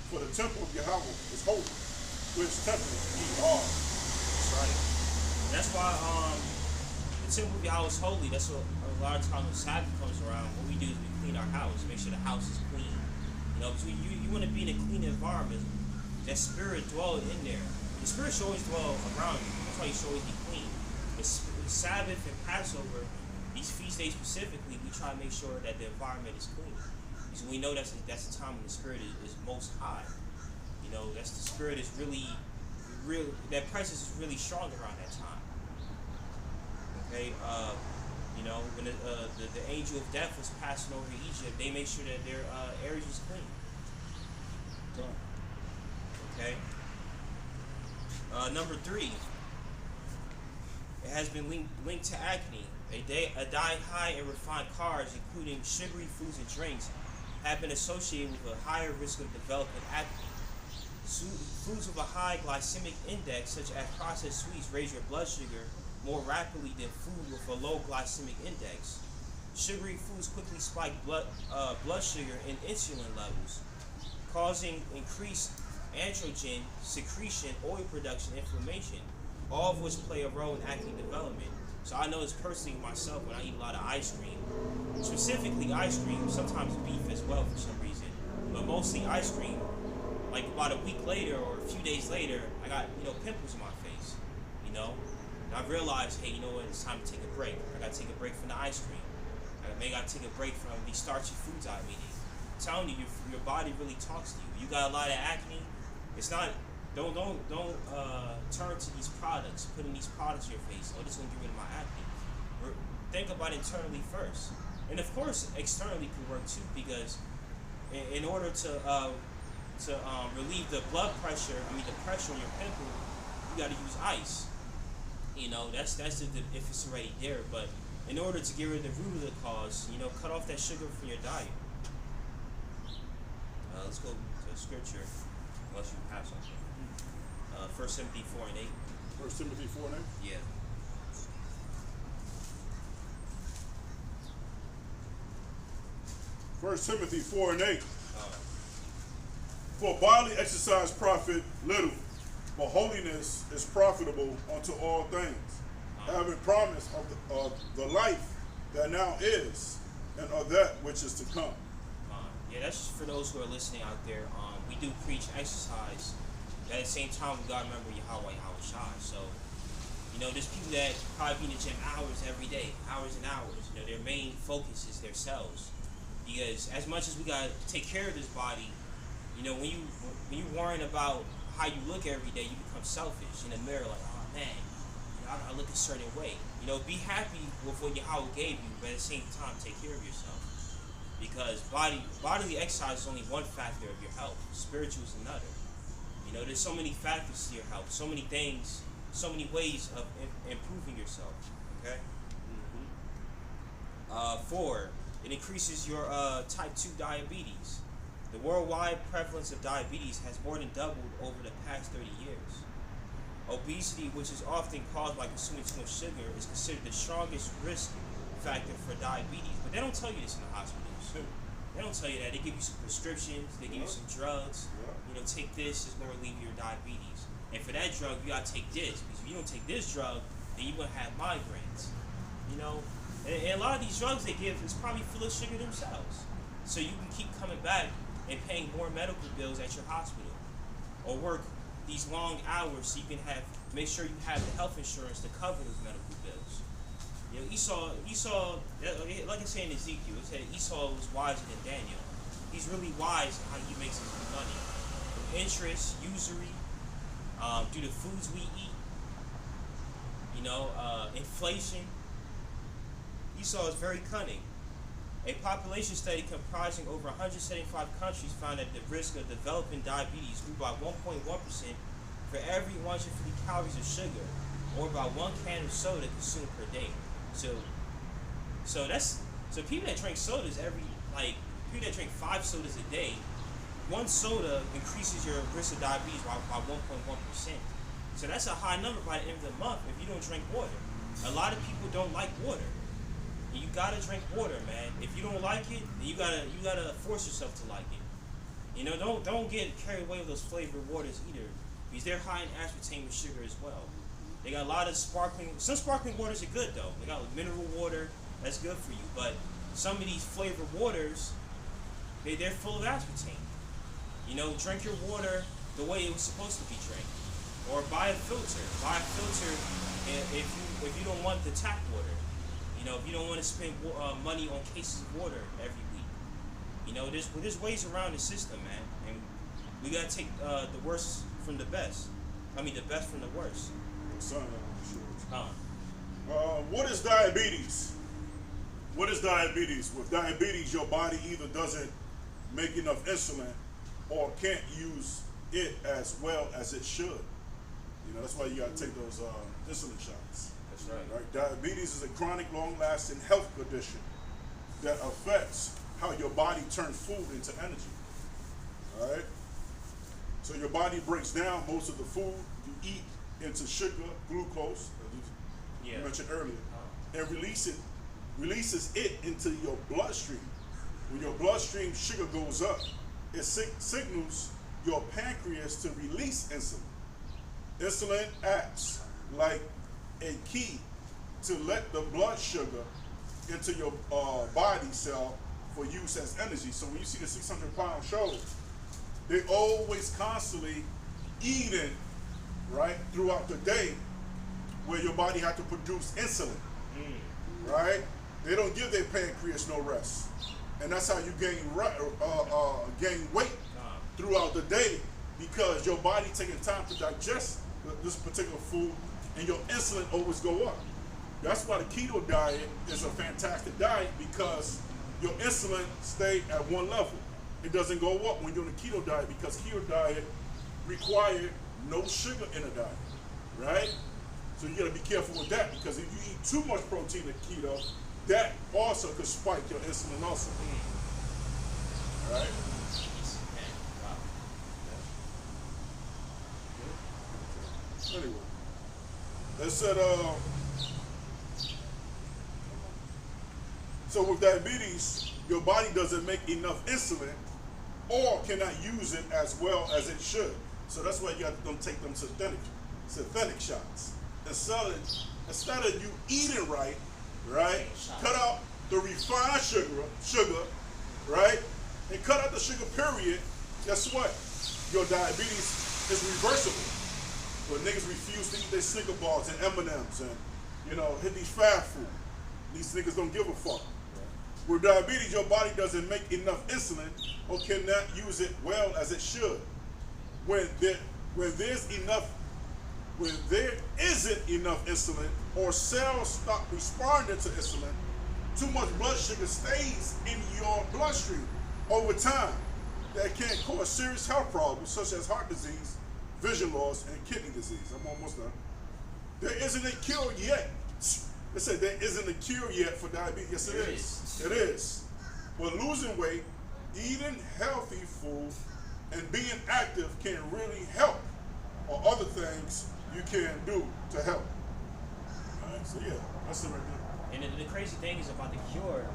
For the temple of Yahweh is holy, which temple ye are. That's right. That's why the temple of Yahweh is holy. That's what a lot of times when Sabbath comes around, what we do is we clean our house, make sure the house is clean. You know, because you want to be in a clean environment. That spirit dwell in there. The spirit should always dwell around you. That's why you should always be clean. The Sabbath and Passover, these feast days specifically, we try to make sure that the environment is clean. Because we know that's the time when the spirit is most high. You know, that's the spirit is really, that presence is really strong around that time. Okay, you know, when the angel of death was passing over Egypt, they made sure that their areas was clean. Okay. Number 3. It has been linked to acne. A diet high in refined carbs, including sugary foods and drinks, have been associated with a higher risk of developing acne. Foods with a high glycemic index, such as processed sweets, raise your blood sugar more rapidly than food with a low glycemic index. Sugary foods quickly spike blood sugar and insulin levels, causing increased androgen secretion, oil production, inflammation, all of which play a role in acne development. So I know this personally myself when I eat a lot of ice cream, specifically ice cream, sometimes beef as well for some reason, but mostly ice cream. Like about a week later or a few days later, I got pimples on my face, and I realized, hey, you know what, it's time to take a break. I got to take a break from the ice cream. I got to take a break from these starchy foods I'm eating. I'm telling you, your body really talks to you. You got a lot of acne. It's not. Don't turn to these products, putting these products in your face. Oh, this is gonna get rid of my acne. Think about internally first, and of course, externally can work too. Because in order to relieve the blood pressure, the pressure on your pimple, you got to use ice. That's if it's already there. But in order to get rid of the root of the cause, cut off that sugar from your diet. Let's go to the scripture. Unless you have something. 1 Timothy 4 and 8. 1 Timothy 4 and 8? Yeah. First Timothy 4 and 8. For bodily exercise profit little, but holiness is profitable unto all things, having promise of the life that now is, and of that which is to come. Yeah, that's for those who are listening out there. We do preach exercise. At the same time, we gotta remember Yahweh Shai. So, there's people that probably be in the gym hours every day, hours and hours. Their main focus is their cells. Because as much as we gotta take care of this body, when you're worrying about how you look every day, you become selfish in the mirror. Like, oh man, I gotta look a certain way. Be happy with what Yahweh gave you, but at the same time, take care of yourself. Because bodily exercise is only one factor of your health. Spiritual is another. There's so many factors to your health, so many things, so many ways of improving yourself. Okay. 4. It increases your type 2 diabetes. The worldwide prevalence of diabetes has more than doubled over the past 30 years. Obesity, which is often caused by consuming too much sugar, is considered the strongest risk factor for diabetes. But they don't tell you this in the hospitals. They don't tell you that. They give you some prescriptions. They give you some drugs. Take this. It's going to relieve your diabetes. And for that drug, you got to take this. Because if you don't take this drug, then you're going to have migraines. And a lot of these drugs they give is probably full of sugar themselves. So you can keep coming back and paying more medical bills at your hospital. or work these long hours so you can make sure you have the health insurance to cover those medical bills. You know, Esau, like I say in Ezekiel, it said Esau was wiser than Daniel. He's really wise in how he makes his money. From interest, usury, due to foods we eat, inflation. Esau is very cunning. A population study comprising over 175 countries found that the risk of developing diabetes grew by 1.1% for every 150 calories of sugar, or by 1 can of soda consumed per day. So people that drink sodas people that drink 5 sodas a day, 1 soda increases your risk of diabetes by 1.1%. So that's a high number by the end of the month if you don't drink water. A lot of people don't like water. And you gotta drink water, man. If you don't like it, then you gotta force yourself to like it. You know, don't get carried away with those flavored waters either, because they're high in aspartame and sugar as well. They got a lot of some sparkling waters are good though. They got mineral water, that's good for you. But some of these flavored waters, they're full of aspartame. You know, drink your water the way it was supposed to be drank. Or buy a filter. Buy a filter if you don't want the tap water. You know, if you don't want to spend money on cases of water every week. You know, there's ways around the system, man. And we gotta take the worst from the best. I mean, the best from the worst. What is diabetes? What is diabetes? With diabetes, your body either doesn't make enough insulin or can't use it as well as it should. You know, that's why you got to take those insulin shots. That's right. Right. Diabetes is a chronic, long-lasting health condition that affects how your body turns food into energy. All right. So your body breaks down most of the food you eat into sugar, glucose, as you mentioned earlier, and releases it into your bloodstream. When your bloodstream sugar goes up, it signals your pancreas to release insulin. Insulin acts like a key to let the blood sugar into your body cell for use as energy. So when you see the 600-pound show, they always constantly eating, right, throughout the day, where your body has to produce insulin, right? They don't give their pancreas no rest, and that's how you gain weight throughout the day, because your body taking time to digest this particular food, and your insulin always go up. That's why the keto diet is a fantastic diet, because your insulin stay at one level. It doesn't go up when you're on a keto diet, because keto diet require no sugar in a diet, right? So you gotta be careful with that, because if you eat too much protein in keto, that also could spike your insulin also. All right? Anyway, they said, so with diabetes, your body doesn't make enough insulin or cannot use it as well as it should. So that's why you have to take them synthetic shots. Instead of you eating right, cut out the refined sugar, right, and cut out the sugar period, guess what? Your diabetes is reversible. But niggas refuse to eat their Snicker bars and M&Ms and, hit these fast food. These niggas don't give a fuck. With diabetes, your body doesn't make enough insulin or cannot use it well as it should. When there isn't enough insulin, or cells stop responding to insulin, too much blood sugar stays in your bloodstream over time. That can cause serious health problems such as heart disease, vision loss, and kidney disease. I'm almost done. There isn't a cure yet. They said there isn't a cure yet for diabetes. Yes, it is. It is. But losing weight, eating healthy food, and being active can really help, or other things you can do to help. All right, so yeah, that's it right there. And the crazy thing is about the cure,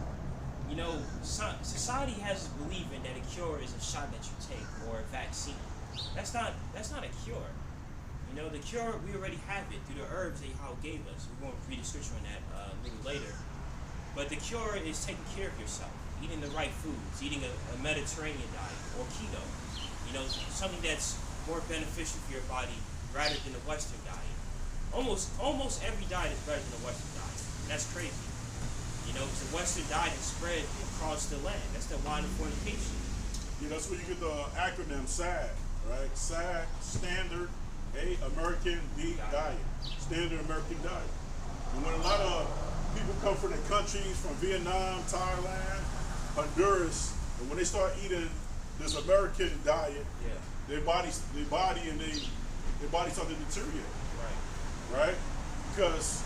society has this believing that a cure is a shot that you take or a vaccine. That's not a cure. The cure, we already have it through the herbs that Yahweh gave us. We're going to read the scripture on that a little later. But the cure is taking care of yourself, eating the right foods, eating a Mediterranean diet or keto. Something that's more beneficial for your body rather than the Western diet. Almost every diet is better than the Western diet. And that's crazy. You know, because the Western diet has spread across the land. That's the line of fornication. Yeah, that's where you get the acronym SAD, right? SAD, Standard American Diet. Standard American Diet. And when a lot of people come from the countries, from Vietnam, Thailand, Honduras, and when they start eating this American diet, their body start to deteriorate. Right? Because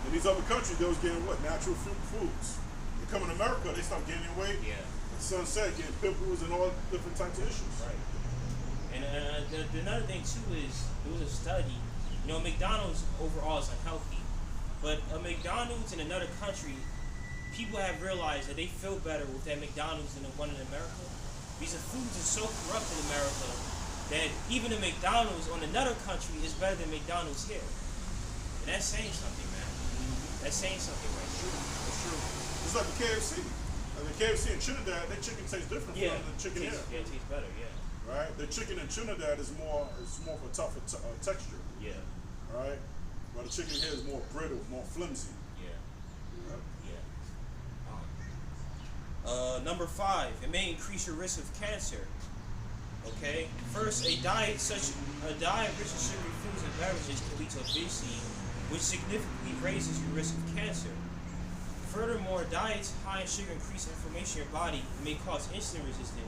in these other countries, they was getting what? Natural foods. They come in America, they start gaining weight. Yeah. The sunset, getting pimples and all different types of issues. Right. And another thing too is there was a study. You know, McDonald's overall is unhealthy, but a McDonald's in another country, people have realized that they feel better with that McDonald's than the one in America. Because the foods are so corrupt in America that even a McDonald's on another country is better than McDonald's here. And that's saying something, man. That's saying something, right? That's true. It's like the KFC. Like the KFC in Trinidad, their chicken tastes different from the chicken here. Yeah, it tastes better, yeah. Right? The chicken in Trinidad is more of a tougher texture. Yeah. Right? While the chicken here is more brittle, more flimsy. Yeah. Right? Yeah. Number 5, it may increase your risk of cancer. Okay? First, a diet rich in sugary foods and beverages can lead to obesity, which significantly raises your risk of cancer. Furthermore, diets high in sugar increase inflammation in your body and may cause insulin resistance,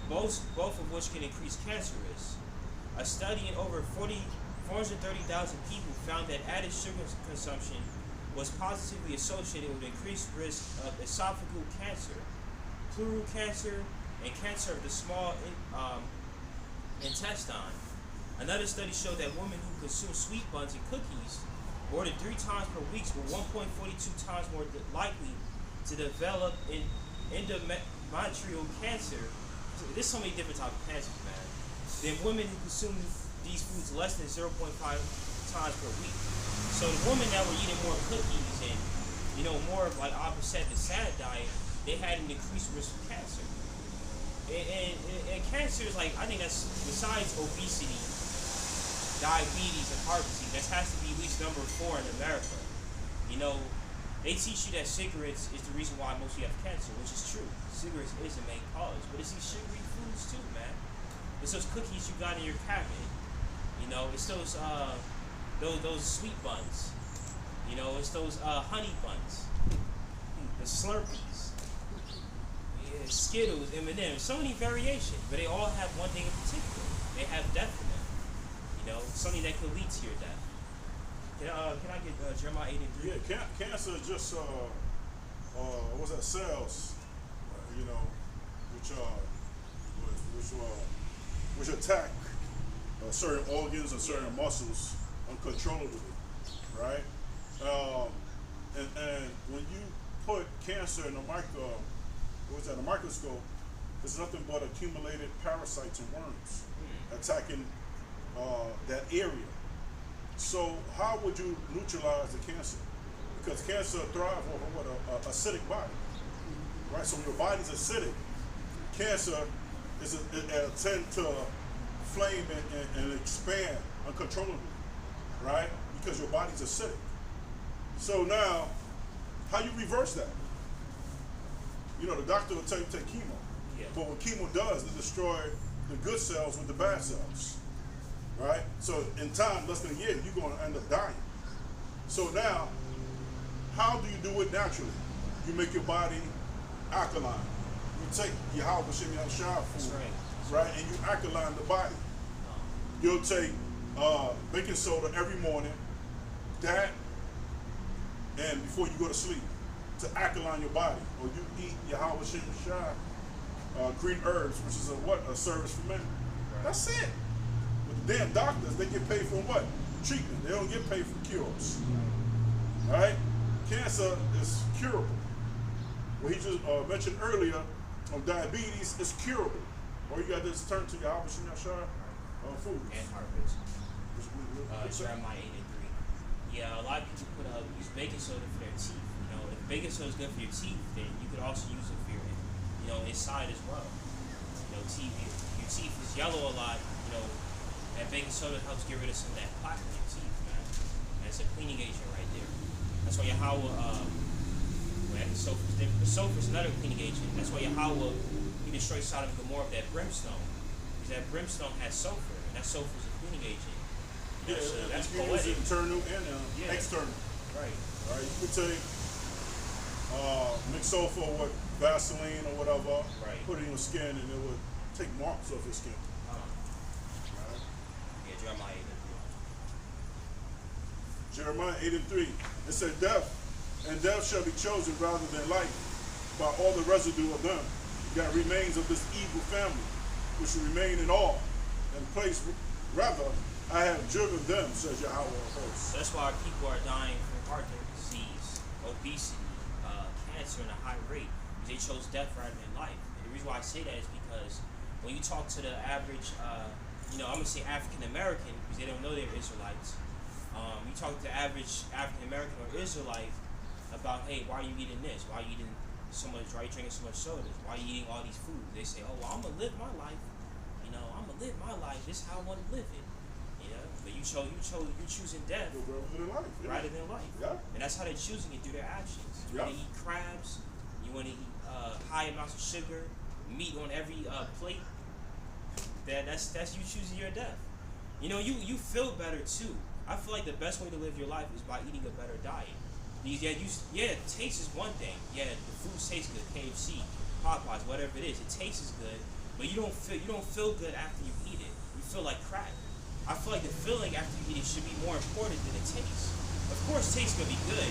both of which can increase cancer risk. A study in over 430,000 people found that added sugar consumption was positively associated with increased risk of esophageal cancer, pleural cancer, and cancer of the small intestine. Another study showed that women who consume sweet buns and cookies more than 3 times per week were 1.42 times more likely to develop endometrial cancer. There's so many different types of cancers, man. Than women who consume these foods less than 0.5 times per week. So the women that were eating more cookies and, you know, more of like opposite the SAD diet, they had an increased risk of cancer. And cancer is like, I think that's, besides obesity, diabetes, and heart disease, that has to be at least number 4 in America. You know, they teach you that cigarettes is the reason why most of you have cancer, which is true. Cigarettes is the main cause, but it's these sugary foods too, man. It's those cookies you got in your cabinet. You know, it's those sweet buns. You know, it's those honey buns, the Slurpees, Skittles, M&M's. So many variations, but they all have one thing in particular. They have death in them. You know, something that could lead to your death. Can I get Jeremiah 8 and 3? Yeah, cancer is just what's that? Cells, you know, which attack certain organs or certain muscles uncontrollably, right? And when you put cancer in a microscope, it's nothing but accumulated parasites and worms attacking that area. So how would you neutralize the cancer? Because cancer thrives over what? A acidic body, right? So when your body's acidic, cancer it tend to flame and expand uncontrollably, right? Because your body's acidic. So now, how you reverse that? You know, the doctor will tell you to take chemo. Yeah. But what chemo does, it destroy the good cells with the bad cells, right? So in time, less than a year, you're going to end up dying. So now, how do you do it naturally? You make your body alkaline. You take your shower food, right? And you alkaline the body. You'll take baking soda every morning, that, and before you go to sleep, to alkaline your body. Or you eat your green herbs, which is a service for men. Right. That's it. But the damn doctors, they get paid for what? Treatment. They don't get paid for cures. Right? Cancer is curable. What he just mentioned earlier on diabetes is curable. All you got to do is turn to your food. And harvest. Jeremiah 8 and 3. Yeah, a lot of people use baking soda for their teeth. You know, if baking soda is good for your teeth, then you could also use it for your, inside as well. You know, your teeth is yellow a lot. You know, baking soda helps get rid of some of that plaque in your teeth, man. And it's a cleaning agent right there. That's why Yahweh, the sulfur is another cleaning agent. That's why Yahweh, he destroyed Sodom and Gomorrah with that brimstone. Because that brimstone has sulfur, and that sulfur is a cleaning agent. You know, so that's poetic. Internal and external. Right. Right. You could take mix sulfur with Vaseline or whatever, right. Put it in your skin, and it would take marks off your skin. Right. Yeah, Jeremiah 8:3. It said, "Death and death shall be chosen rather than life, by all the residue of them that remains of this evil family, which will remain in awe and place. Rather, I have driven them," says Yahweh of hosts. So that's why our people are dying from heart disease, obesity, cancer in a high rate, because they chose death rather than life. And the reason why I say that is because when you talk to the average, I'm going to say African American, because they don't know they're Israelites. You talk to the average African American or Israelite about, hey, why are you eating this? Why are you eating so much? Why are you drinking so much sodas? Why are you eating all these foods? They say, oh, well, I'm going to live my life. I'm going to live my life. This is how I want to live it. But you're choosing death rather than life. Yeah. And that's how they're choosing it through their actions. You want to eat crabs. You want to eat high amounts of sugar, meat on every plate. That's you choosing your death. You feel better too. I feel like the best way to live your life is by eating a better diet. Taste is one thing. Yeah, the food tastes good. KFC, Popeyes, whatever it is, it tastes good. But you don't feel good after you eat it. You feel like crap. I feel like the feeling after you eat it should be more important than the taste. Of course, taste gonna be good.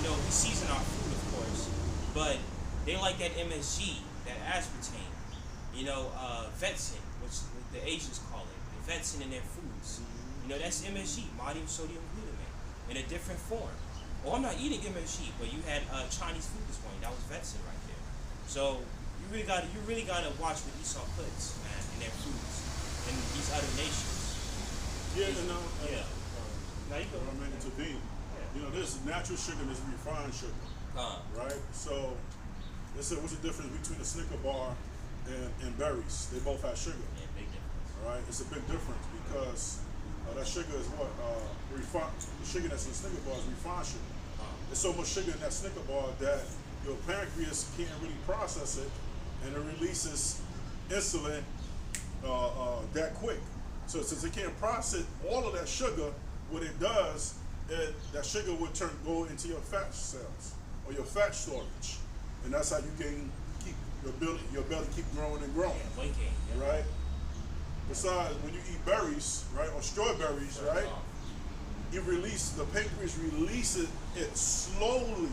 We season our food, of course, but they like that MSG, that aspartame. Vetsin, which the Asians call it, the vetsin in their foods. That's MSG, modium sodium glutamate, in a different form. Oh, I'm not eating MSG, but you had Chinese food this morning. That was vetsin right there. So you really gotta watch what Esau puts, man, in their foods in these other nations. Yeah, Now you go. Yeah. There's natural sugar and there's refined sugar. Right? So, they said, what's the difference between a Snicker bar and berries? They both have sugar. Yeah, big difference. Right? It's a big difference because that sugar is what? Refined. The sugar that's in the Snicker bar is refined sugar. There's so much sugar in that Snicker bar that your pancreas can't really process it, and it releases insulin that quick. So since it can't process all of that sugar, what it does, that sugar would go into your fat cells or your fat storage, and that's how you can keep your belly keep growing and growing. Yeah, weight gain. Yeah. Right. Besides, when you eat berries, right, or strawberries, right, the pancreas releases it slowly,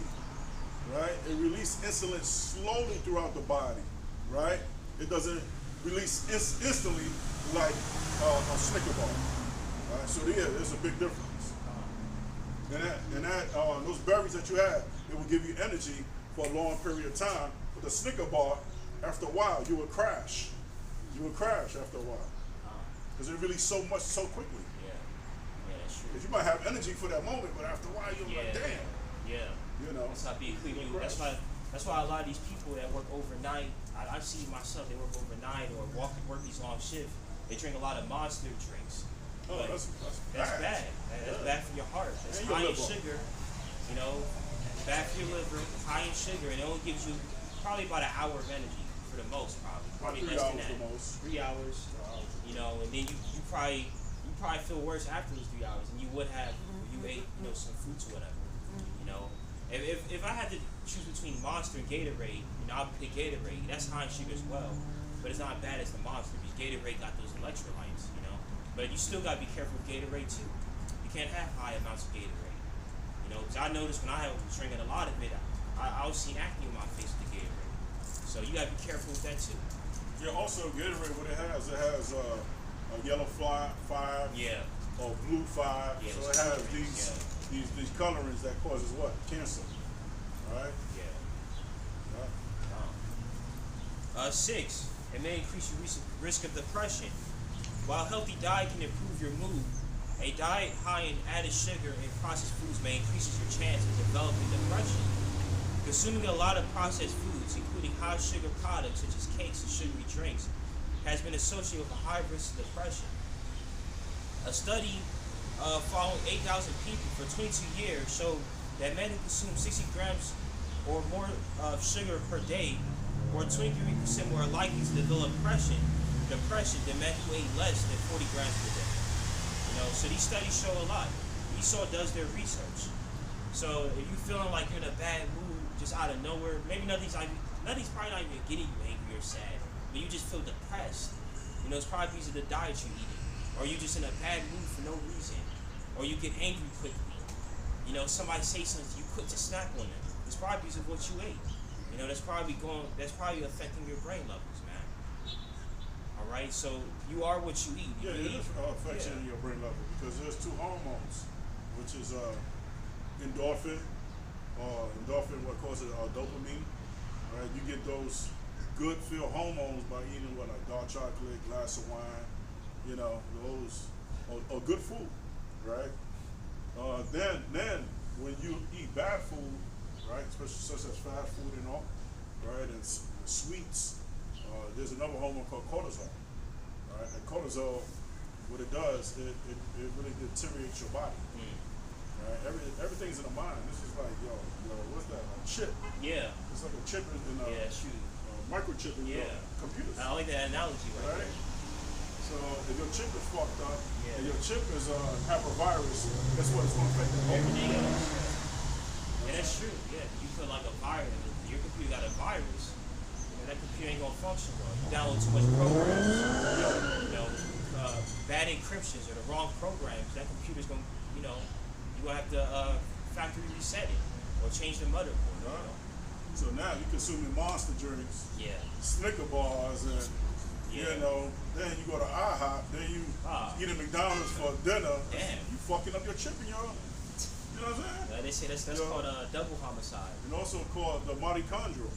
right? It releases insulin slowly throughout the body, right? It doesn't release instantly like a Snicker bar. Right? So there's a big difference. And those berries that you have, it will give you energy for a long period of time. But the Snicker bar, after a while, you will crash. You will crash after a while. Because it releases so much so quickly. Yeah, that's true. Because you might have energy for that moment, but after a while, you're like, damn. Yeah. That's how big That's why a lot of these people that work overnight, I've seen myself, they work overnight or work these long shifts. They drink a lot of Monster drinks. Oh, that's bad. That's bad for your heart. It's high in sugar, bad for your liver, high in sugar, and it only gives you probably about an hour of energy for the most, probably less than that. 3 hours, and then you probably feel worse after those 3 hours than you would have if you ate, some fruits or whatever. If I had to choose between Monster and Gatorade, I'd pick Gatorade. That's high in sugar as well, but it's not bad as the Monster because Gatorade got those electrolytes, But you still gotta be careful with Gatorade too. You can't have high amounts of Gatorade, because I noticed when I was drinking a lot of it, I was seeing acne on my face with the Gatorade. So you gotta be careful with that too. Yeah. Also, Gatorade, what it has a yellow 5. Yeah. Or blue 5. Yeah, so it has these colorings that causes what? Cancer. Right? Yeah. 6. It may increase your risk of depression. While a healthy diet can improve your mood, a diet high in added sugar and processed foods may increase your chance of developing depression. Consuming a lot of processed foods, including high sugar products such as cakes and sugary drinks, has been associated with a high risk of depression. study following 8,000 people for 22 years showed that men who consume 60 grams or more of sugar per day were 23% more likely to develop depression than men who ate less than 40 grams per day. So these studies show a lot. ESOL does their research. So if you're feeling like you're in a bad mood just out of nowhere, maybe nothing's probably not even getting you angry or sad, but you just feel depressed. It's probably because of the diet you're eating, or you're just in a bad mood for no reason, or you get angry quickly. Somebody say something, you put to snap on them. It's probably because of what you ate. That's probably affecting your brain levels, man. All right, so you are what you eat. Yeah, it is affecting your brain level because there's two hormones, which is endorphin, what causes dopamine. All right, you get those good feel hormones by eating like dark chocolate, glass of wine, those are good food, right? Then when you eat bad food, right, especially such as fast food and all, right, and sweets, there's another hormone called cortisol, right? And cortisol, what it does, it really deteriorates your body. Right? Everything's in the mind. This is like, what's that? A chip. Yeah. It's like a chip in a microchip in your computer. I like that analogy right there. So if your chip is fucked up, and your chip is have a virus, guess what? It's going to affect everything else. Yeah, that's true. Yeah, you feel like a virus. If your computer got a virus, that computer ain't gonna function well. You download too much programs, bad encryptions or the wrong programs. That computer's gonna, you gonna have to factory reset it or change the motherboard. So now you consuming Monster drinks, Snicker bars, and then you go to IHOP, then you eat at McDonald's for dinner. Damn. You fucking up your chip in your. You know what I'm saying? They say that's called a double homicide. And also called the mitochondrial.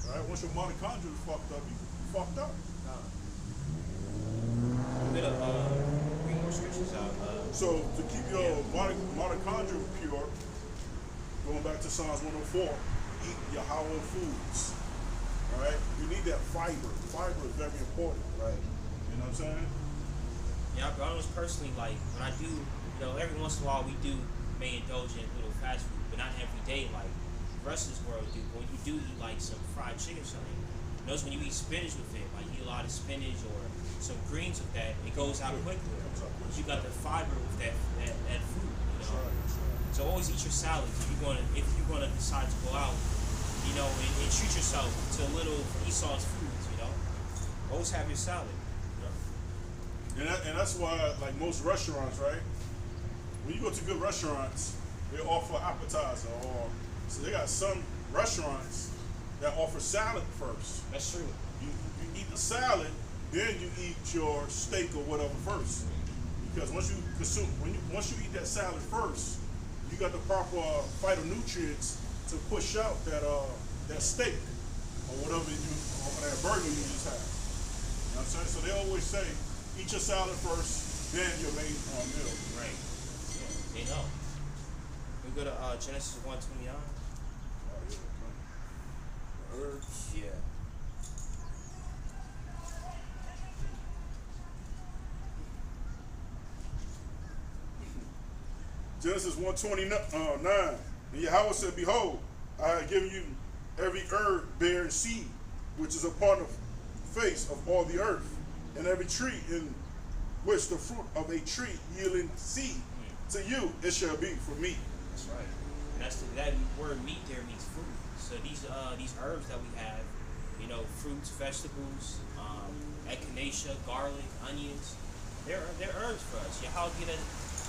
Right? Once your mitochondria is fucked up, you fucked up. I'm gonna bring more scriptures out. So to keep your mitochondria pure, going back to Psalms 104, eat Yahweh foods. Right? You need that fiber. Fiber is very important. Right? You know what I'm saying? Yeah, I was personally like when I do, every once in a while we may indulge in little fast food, but not every day like the rest of this world do. But when you do eat like some fried chicken or something, notice when you eat spinach with it, like you eat a lot of spinach or some greens with that, it goes out quickly. You got the fiber with that food. So always eat your salads if you're gonna decide to go out, and treat yourself to a little ESOL's foods. Always have your salad. And that's why, like most restaurants, right? When you go to good restaurants, they offer appetizer, so they got some restaurants that offer salad first. That's true. You eat the salad, then you eat your steak or whatever first. Because once you eat that salad first, you got the proper phytonutrients to push out that steak or whatever or that burger you just had. You know what I'm saying? So they always say, eat your salad first, then your main meal. Right. Yeah, they know. We go to Genesis 1:29. Herbs. Yeah. Genesis 1:29. And Yahweh said, behold, I have given you every herb bearing seed, which is upon the face of all the earth, and every tree in which the fruit of a tree yielding seed. To you it shall be for meat. That's right. And that word meat there means food. So these herbs that we have, fruits, vegetables, echinacea, garlic, onions, they're herbs for us. Yahweh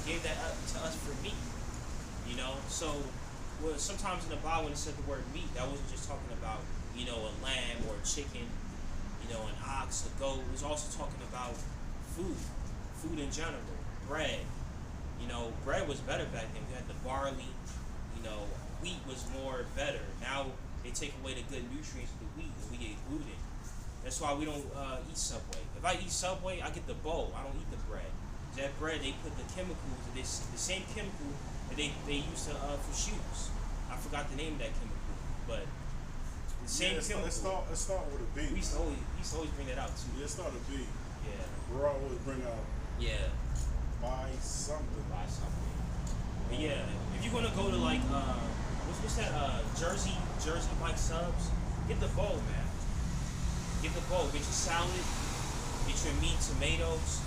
gave that up to us for meat. So sometimes in the Bible when it said the word meat, that wasn't just talking about a lamb or a chicken, an ox, a goat. It was also talking about food in general, bread. Bread was better back then. We had the barley. Wheat was more better. Now they take away the good nutrients of the wheat and we get gluten. That's why we don't eat Subway. If I eat Subway, I get the bowl. I don't eat the bread. That bread, they put the chemicals, the same chemical that they use for shoes. I forgot the name of that chemical, but the same chemical. Let's start with a B. We used to always bring that out too. Yeah, let's start with a B. Yeah. We're always bring out. Yeah. Bisphenol. want to go to like what's that Jersey Mike subs, get the bowl, man. Get the bowl. Get your salad. Get your meat, tomatoes.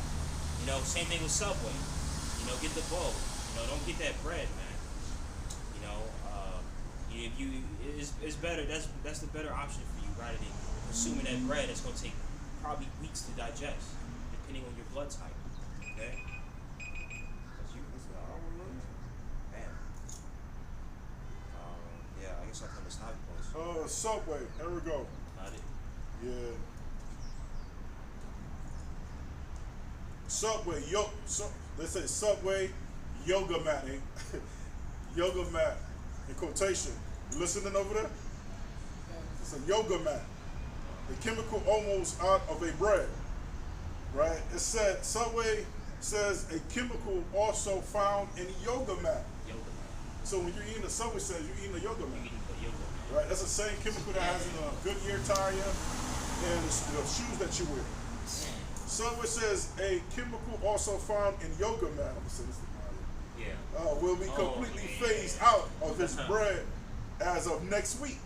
You know, same thing with Subway. You know, get the bowl. You know, don't get that bread, man. You know, if you it's better. That's the better option for you rather than consuming that bread. That's gonna take probably weeks to digest, depending on your blood type. Okay. Man. Yeah, I guess I'll come to stop points. Subway. There we go. Got it. Yeah. Subway, let's say Subway yoga mat, yoga mat in quotation. You listening over there? It's a yoga mat. The chemical almost out of a bread, right? It said Subway says a chemical also found in yoga mat. Yoga mat. So when you're eating a Subway, says you're eating a yoga mat. You're eating the yoga mat. Right, that's the same chemical that has in a Goodyear tire and the shoes that you wear. Subway says a chemical also found in yoga mat. I'm gonna say this will be completely phased out of its bread as of next week.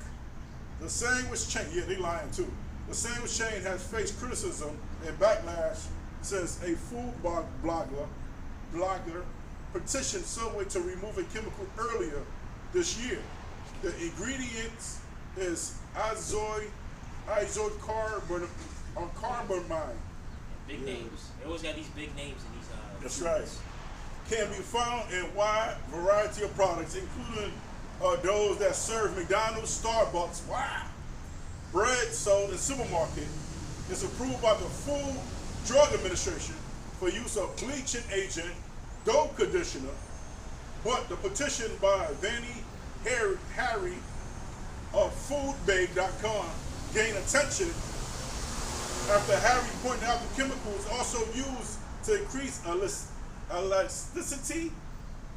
The sandwich chain, they lying too. The sandwich chain has faced criticism and backlash since a food blogger petitioned Subway to remove a chemical earlier this year. The ingredients is carbamide. Big names. They always got these big names in these. That's right. Can be found in wide variety of products, including those that serve McDonald's, Starbucks. Wow. Bread sold in supermarket is approved by the Food Drug Administration for use of bleaching agent, dough conditioner. But the petition by Vanny Harry of foodbabe.com gained attention after Harry pointed out the chemicals also used to increase elasticity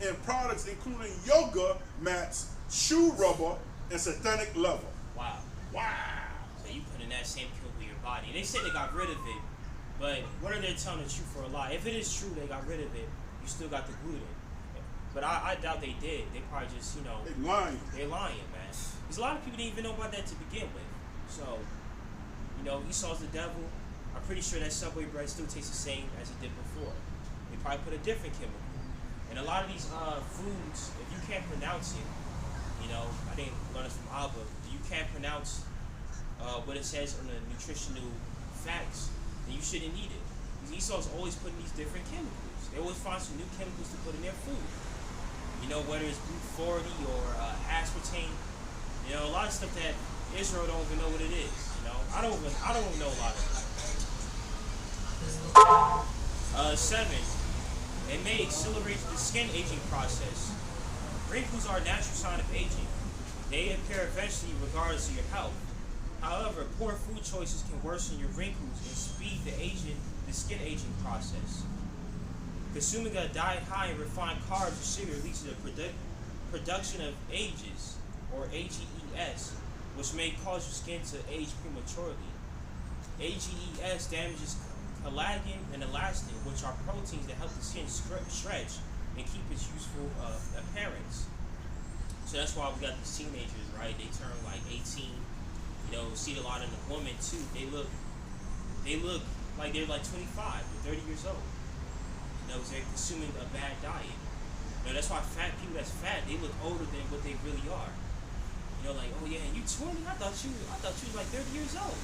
in products including yoga mats, shoe rubber, and synthetic leather. Wow. So you put in that same chemical in your body. And they said they got rid of it, but what are they telling the truth for a lie? If it is true they got rid of it, you still got the gluten. But I doubt they did. They probably just, They're lying. They're lying, man. Because a lot of people didn't even know about that to begin with. So, Esau's the devil. I'm pretty sure that Subway bread still tastes the same as it did before. They probably put a different chemical. And a lot of these foods, if you can't pronounce it, I didn't learn this from Abba, you can't pronounce what it says on the nutritional facts, then you shouldn't eat it. Because Esau's always putting these different chemicals. They always find some new chemicals to put in their food. Whether it's Blue 40 or aspartame, a lot of stuff that Israel don't even know what it is. I don't even know a lot of it. 7. It may accelerate the skin aging process. Wrinkles are a natural sign of aging. They appear eventually regardless of your health. However, poor food choices can worsen your wrinkles and speed the skin aging process. Consuming a diet high in refined carbs or sugar leads to the production of AGEs, or AGEs, which may cause your skin to age prematurely. AGEs damages collagen and elastin, which are proteins that help the skin stretch and keep its youthful appearance. So that's why we got these teenagers, right? They turn like 18. See a lot in the women too. They look like they're like 25 or 30 years old. Because they're consuming a bad diet. That's why fat people that's fat, they look older than what they really are. Like, oh yeah, you 20? I thought you was like 30 years old.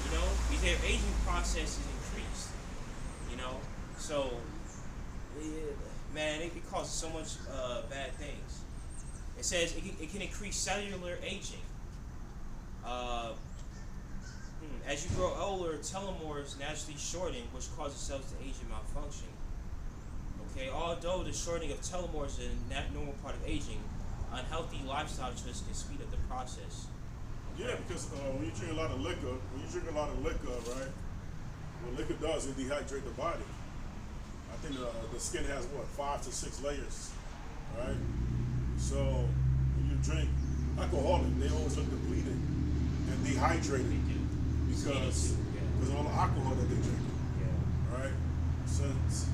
Because their aging process is increased. So man, it causes so much bad things. It says it can increase cellular aging. As you grow older, telomeres naturally shorten, which causes cells to age and malfunction. Okay, although the shortening of telomeres is a normal part of aging, unhealthy lifestyle choices can speed up the process. Yeah, because when you drink a lot of liquor, right? What liquor does, it dehydrates the body. I think the skin has 5 to 6 layers, right? So when you drink alcoholic, they always look depleted and dehydrated because all the alcohol that they drink, right? Since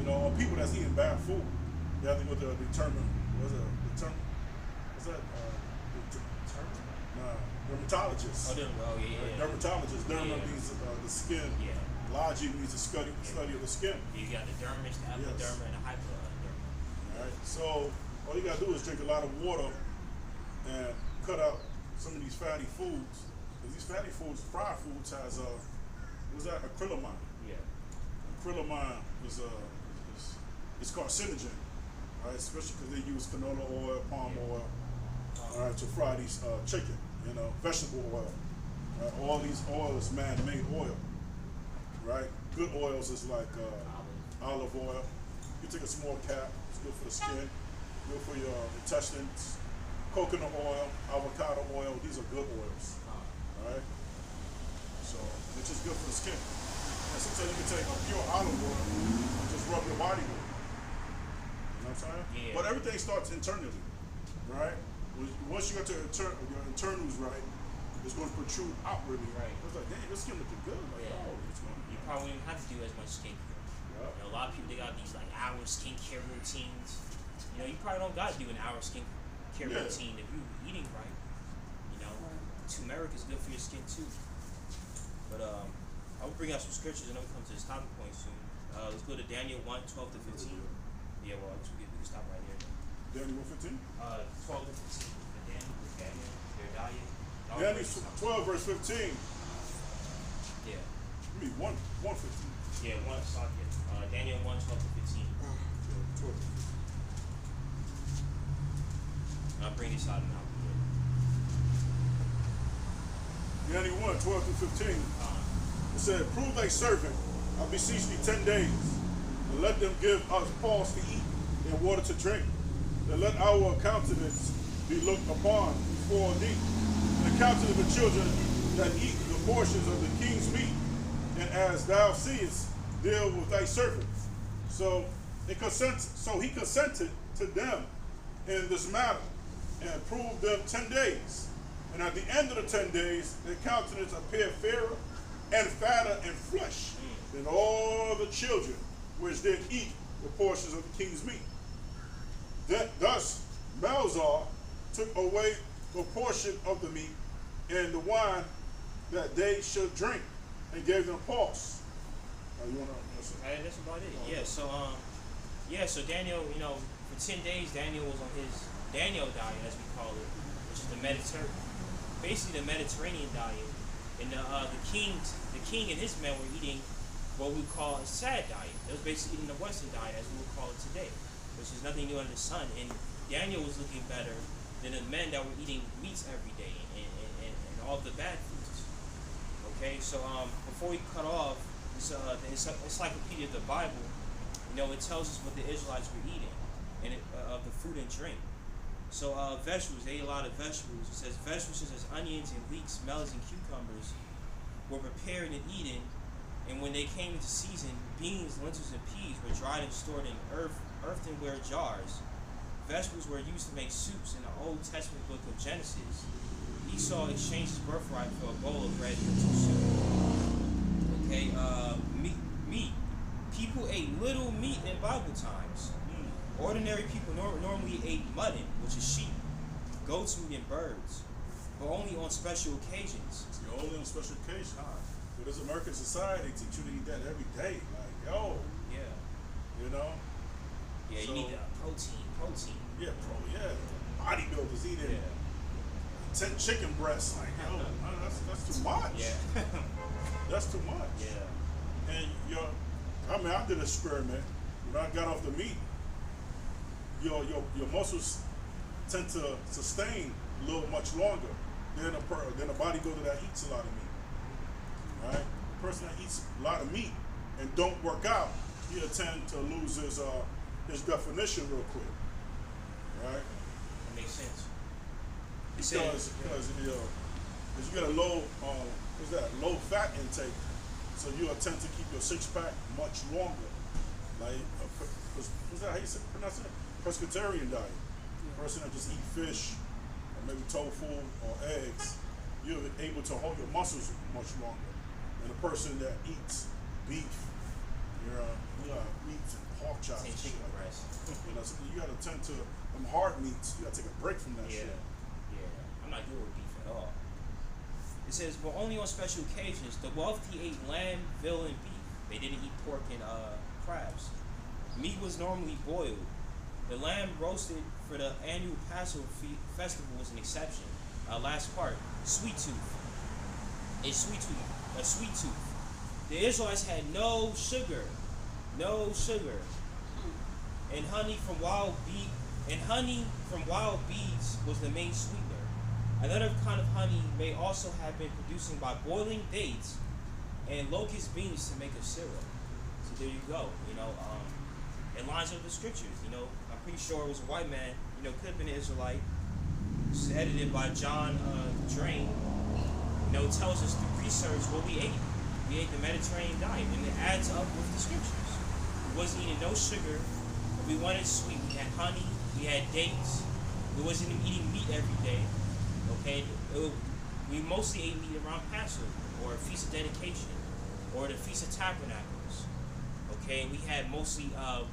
a people that's eating bad food, they have to go to a determined, dermatologist. Dermatologist. Derma means the skin. Yeah. Logi means the study of the skin. You got the dermis, the epiderma, and the hypoderma. Alright, so all you gotta do is drink a lot of water and cut out some of these fatty foods. Because these fatty foods, fried foods, has acrylamide. Yeah. Acrylamide is carcinogen, right? Especially because they use canola oil, palm oil, all right, to fry these chicken, vegetable oil. Right? All these oils, man-made oil, right? Good oils is like olive oil. You take a small cap. It's good for the skin, good for your intestines. Coconut oil, avocado oil. These are good oils, right? So, which is good for the skin. And sometimes you can take a pure olive oil and just rub your body with it. You know what I'm saying? Yeah. But everything starts internally, right? Once you get to your internals right, it's going to protrude outwardly. Right. It's like, dang, this skin looking good. Like, Yeah. oh, what's going on? You probably don't have to do as much skincare. Yeah. A lot of people, they got these like hour skincare routines. You probably don't got to do an hour skincare routine if you're eating right. Turmeric is good for your skin too. But I will bring out some scriptures and then we come to this topic point soon. Let's go to Daniel 1:12-15. Yeah, well, we can stop right there. Daniel 1:15? 12 to 15. Daniel, their diet. Daniel 12 verse 15. Yeah. I mean 1:15. Yeah, Daniel 1:12-15. Yeah, 12. I'll bring this out now. Daniel 1:12-15. It said, prove thy servant, I beseech thee 10 days, and let them give us pause to eat and water to drink, and let our countenance be looked upon before thee, and the countenance of the children that eat the portions of the king's meat, and as thou seest, deal with thy servants. So he consented to them in this matter, and proved them 10 days. And at the end of the 10 days, their countenance appeared fairer and fatter in flesh than all the children which did eat the portions of the king's meat. Thus Melzar took away the portion of the meat and the wine that they should drink, and gave them pause. You want to listen? That's about it. Yeah, so Daniel, for 10 days, Daniel was on his Daniel diet, as we call it, which is the Mediterranean diet. And the king and his men were eating what we call a sad diet. They was basically eating the Western diet, as we would call it today, which is nothing new under the sun. And Daniel was looking better than the men that were eating meats every day and all the bad foods. Okay, so before we cut off, the encyclopedia of the Bible, it tells us what the Israelites were eating and of the food and drink. So vegetables, they ate a lot of vegetables. It says vegetables such as onions and leeks, melons, and cucumbers were prepared and eaten, and when they came into season, beans, lentils, and peas were dried and stored in earthenware jars. Vegetables were used to make soups in the Old Testament book of Genesis. Esau exchanged his birthright for a bowl of bread and two soup. Okay, meat. People ate little meat in Bible times. Ordinary people normally ate mutton, which is sheep, goat's meat, and birds, but only on special occasions. Only on special occasions. But this American society teach you to eat that every day. Like, yo. Yeah. Yeah, So, you need protein. Yeah, bodybuilders eating 10 chicken breasts. Like, yo, that's too much. Yeah. That's too much. Yeah. And I did an experiment. When I got off the meat, your muscles tend to sustain a little much longer than a bodybuilder that eats a lot of meat. Right? A person that eats a lot of meat and don't work out, he'll tend to lose his definition real quick. Right? That makes sense. Because you get a low fat intake, so you'll tend to keep your six pack much longer. Like what's that? How you pronounce it? Pescatarian diet. A person that just eat fish or maybe tofu or eggs, you're able to hold your muscles much longer than a person that eats beef, meats and pork chops. 10 chicken breasts. You know, so you gotta tend to them hard meats. You gotta take a break from that shit. Yeah. I'm not good with beef at all. It says, but only on special occasions. The wealthy ate lamb, veal, and beef. They didn't eat pork and crabs. Meat was normally boiled. The lamb roasted for the annual Passover festival was an exception. Last part, sweet tooth. A sweet tooth. The Israelites had no sugar, and honey from wild bees was the main sweetener. Another kind of honey may also have been produced by boiling dates and locust beans to make a syrup. So there you go. It lines up with the scriptures. I'm pretty sure it was a white man. Could have been an Israelite. It's edited by John Drain. Tells us through research what we ate. We ate the Mediterranean diet, and it adds up with the scriptures. We wasn't eating no sugar. We wanted sweet. We had honey. We had dates. We wasn't eating meat every day. Okay, we mostly ate meat around Passover or a Feast of Dedication or the Feast of Tabernacles. Okay, we had mostly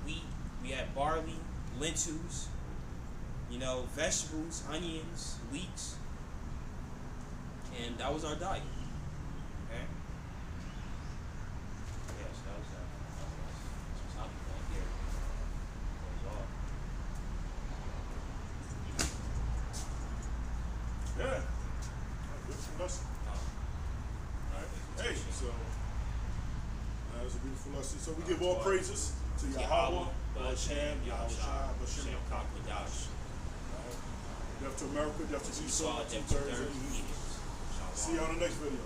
wheat. We had barley, lentils. Vegetables, onions, leeks. And that was our diet. Okay? Yes, that was topic right there. That was all. Yeah. Good lesson. Alright. Hey, so that was a beautiful lesson. So we give all praises to Yahweh, Hashem, Yahushua, Bashem, Kakadash. Death to America, death to Esau, 2/3 of the See you on the next video.